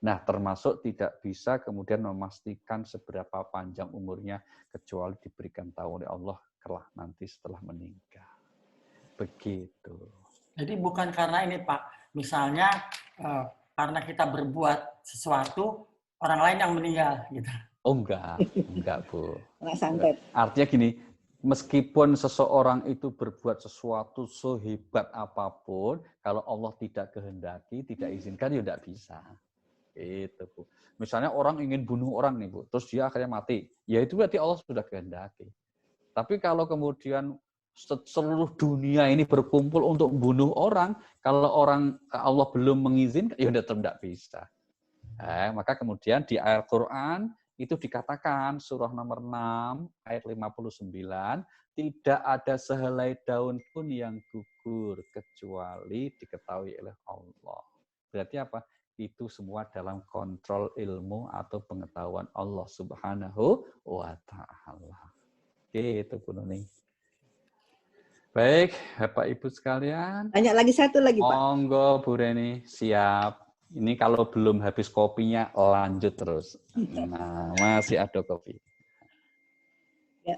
Nah, termasuk tidak bisa kemudian memastikan seberapa panjang umurnya kecuali diberikan tahu oleh Allah kelak nanti setelah meninggal. Begitu. Jadi bukan karena ini Pak, misalnya karena kita berbuat sesuatu, orang lain yang meninggal gitu. Oh enggak Bu. Nggak santet. Artinya gini, meskipun seseorang itu berbuat sesuatu sehebat apapun, kalau Allah tidak kehendaki, tidak izinkan, ya tidak bisa. Itu Bu. Misalnya orang ingin bunuh orang nih Bu, terus dia akhirnya mati. Ya itu berarti Allah sudah kehendaki. Tapi kalau kemudian seluruh dunia ini berkumpul untuk membunuh orang, kalau Allah belum mengizinkan, ya tidak bisa. Maka kemudian di ayat Quran itu dikatakan surah nomor 6 ayat 59, tidak ada sehelai daun pun yang gugur kecuali diketahui oleh Allah. Berarti apa? Itu semua dalam kontrol ilmu atau pengetahuan Allah Subhanahu wa Ta'ala. Gitu Bu Nuning. Baik, Bapak Ibu sekalian. Tanya lagi satu lagi Pak. Monggo Bu Reni, siap. Ini kalau belum habis kopinya, lanjut terus. Nah, masih ada kopi. Ya,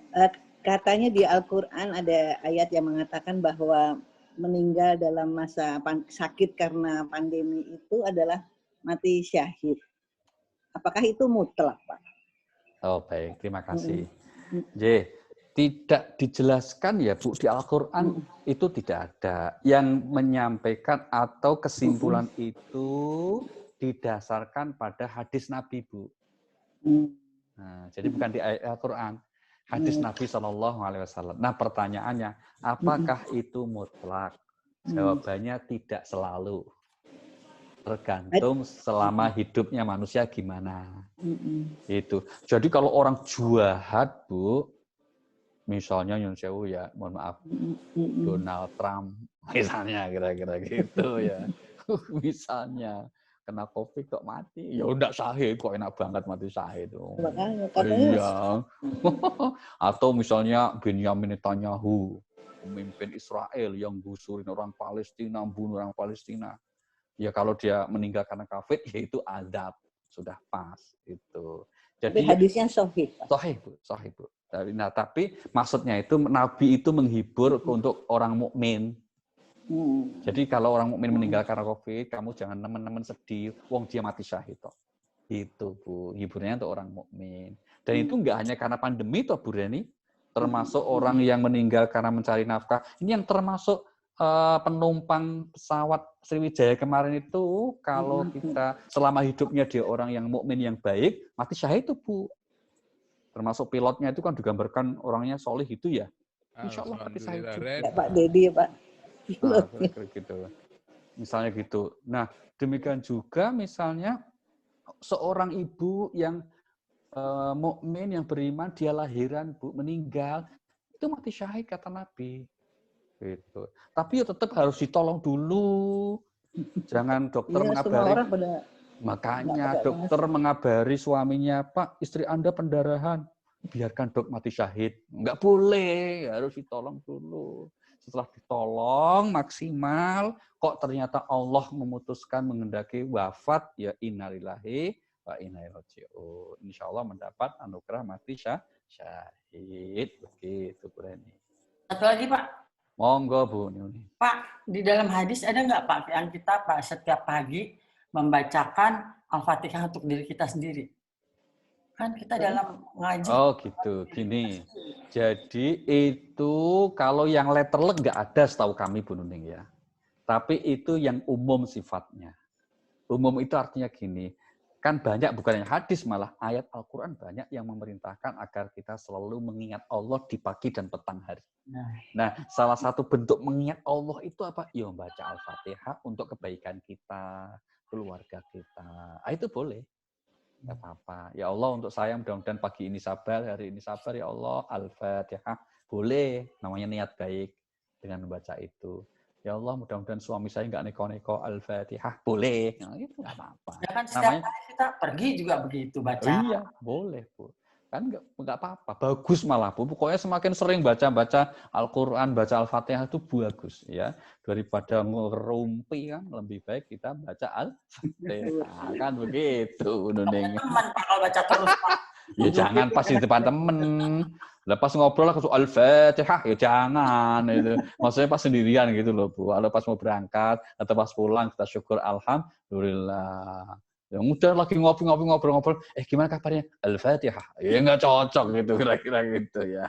katanya di Al-Quran ada ayat yang mengatakan bahwa meninggal dalam masa sakit karena pandemi itu adalah mati syahid. Apakah itu mutlak, Pak? Oh, baik. Terima kasih. J, tidak dijelaskan ya, Bu, di Al-Quran itu tidak ada yang menyampaikan atau kesimpulan itu didasarkan pada hadis Nabi, Bu. Nah, jadi bukan di ayat Al-Quran, hadis Nabi SAW. Nah, pertanyaannya, apakah itu mutlak? Jawabannya tidak selalu. Tergantung selama hidupnya manusia gimana. Itu. Jadi kalau orang jahat, Bu, misalnya Yun Sewu ya, mohon maaf, Donald Trump, misalnya kira-kira gitu ya. Misalnya kena COVID kok mati, ya udah syahid, kok enak banget mati syahid. Iya. Atau misalnya Benyamin Netanyahu, pemimpin Israel yang gusurin orang Palestina, bunuh orang Palestina. Ya kalau dia meninggal karena COVID, ya itu azab, sudah pas itu. Jadi hadisnya sahih. Sahih, Bu, sahih, Bu. Nah, tapi maksudnya itu Nabi itu menghibur untuk orang mukmin. Jadi kalau orang mukmin meninggal karena COVID, kamu jangan nemen-nemen sedih, wong dia mati syahid toh. Itu, Bu, hiburnya untuk orang mukmin. Dan itu enggak hanya karena pandemi toh, Bu Reni, termasuk orang yang meninggal karena mencari nafkah. Ini yang termasuk penumpang pesawat Sriwijaya kemarin itu, kalau kita selama hidupnya dia orang yang mukmin yang baik, mati syahid itu, Bu. Termasuk pilotnya itu kan digambarkan orangnya solih itu ya. Insya Allah mati syahid juga. Ya, Pak Dedi ya Pak. Nah, gitu. Misalnya gitu. Nah, demikian juga misalnya seorang ibu yang mukmin yang beriman, dia lahiran, Bu, meninggal, itu mati syahid kata Nabi. Gitu. Tapi ya tetap harus ditolong dulu. Jangan dokter mengabari. Makanya dokter mengabari suaminya, Pak, istri Anda pendarahan. Biarkan dok mati syahid. Enggak boleh, harus ditolong dulu. Setelah ditolong maksimal, kok ternyata Allah memutuskan menghendaki wafat, ya innalillahi wa inna ilaihi raji'un. Insya Allah mendapat anugerah mati syahid. Begitu, Bu Reni. Satu lagi, Pak. Monggo, Bu Nyuni. Pak, di dalam hadis ada nggak, Pak, yang kita Pak setiap pagi membacakan Al-Fatihah untuk diri kita sendiri? Kan kita dalam ngaji. Oh gitu, gini. Jadi itu kalau yang letterlek nggak ada setahu kami, Bu Nuning ya. Tapi itu yang umum sifatnya. Umum itu artinya gini, kan banyak, bukan yang hadis, malah ayat Al-Quran banyak yang memerintahkan agar kita selalu mengingat Allah di pagi dan petang hari. Nah, salah satu bentuk mengingat Allah itu apa? Ya, membaca Al-Fatihah untuk kebaikan kita, keluarga kita. Itu boleh. Nggak apa-apa. Ya Allah, untuk saya mudah-mudahan pagi ini sabar, hari ini sabar, ya Allah, Al-Fatihah. Boleh, namanya niat baik dengan membaca itu. Ya Allah, mudah-mudahan suami saya nggak neko-neko Al-Fatihah. Boleh. Nah, itu nggak apa-apa. Ya kan setiap kali kita pergi juga begitu baca. Iya, boleh, Bu. Kan nggak apa-apa. Bagus malah, Bu. Pokoknya semakin sering baca Al-Quran, baca Al-Fatihah itu bagus. Ya. Daripada ngerumpi kan, lebih baik kita baca Al-Fatihah. Kan begitu. Teman Pak kalau baca terus. Ya jangan pas di depan temen. Lepas ngobrol lah ke Al-Fatihah, ya jangan. Itu. Maksudnya pas sendirian gitu loh, Bu. Kalau pas mau berangkat, atau pas pulang, kita syukur Alhamdulillah. Ya udah lagi ngobrol-ngobrol, gimana kabarnya? Al-Fatihah. Ya nggak cocok gitu, kira-kira gitu ya.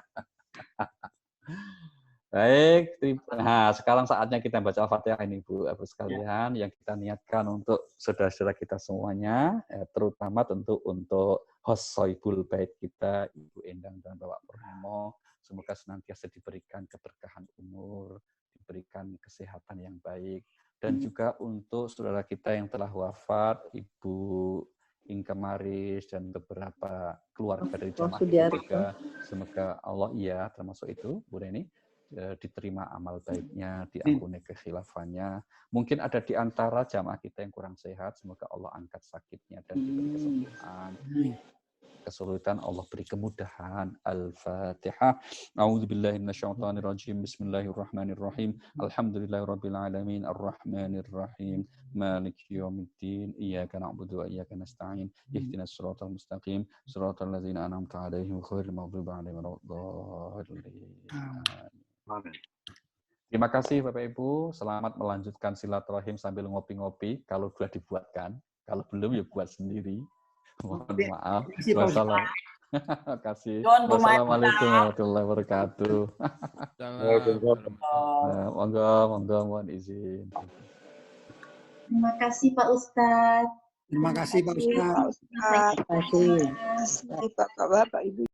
Baik, nah sekarang saatnya kita baca Al-Fatihah ini Bu, Ibu sekalian, yang kita niatkan untuk saudara-saudara kita semuanya, terutama tentu untuk host Soibul Bait kita, Ibu Endang dan Bapak Purnomo, semoga senantiasa diberikan keberkahan umur, diberikan kesehatan yang baik, dan juga untuk saudara kita yang telah wafat, Ibu Inka Maris dan beberapa keluarga dari jamaah kita juga, semoga Allah termasuk itu, Bu Reni, diterima amal baiknya, diampuni kekhilafannya. Mungkin ada di antara jamaah kita yang kurang sehat, semoga Allah angkat sakitnya dan diberi kesembuhan. Kesulitan Allah beri kemudahan. Al-Fatihah. A'udzubillahi minasyaitonirrajim. Bismillahirrahmanirrahim. Alhamdulillahirabbil alamin arrahmanirrahim maliki yaumiddin iyyaka na'budu wa iyyaka nasta'in ihdinas siratal mustaqim siratal ladzina an'amta 'alaihim ghairil maghdubi 'alaihim waladdallin. Terima kasih Bapak Ibu. Selamat melanjutkan silaturahim sambil ngopi-ngopi kalau sudah dibuatkan. Kalau belum ya buat sendiri. Mohon maaf. Wassalamualaikum warahmatullahi wabarakatuh. Monggo, mohon izin. Terima kasih Pak Ustadz. Terima kasih Pak Ustadz. Terima kasih. Bapak-bapak, Ibu.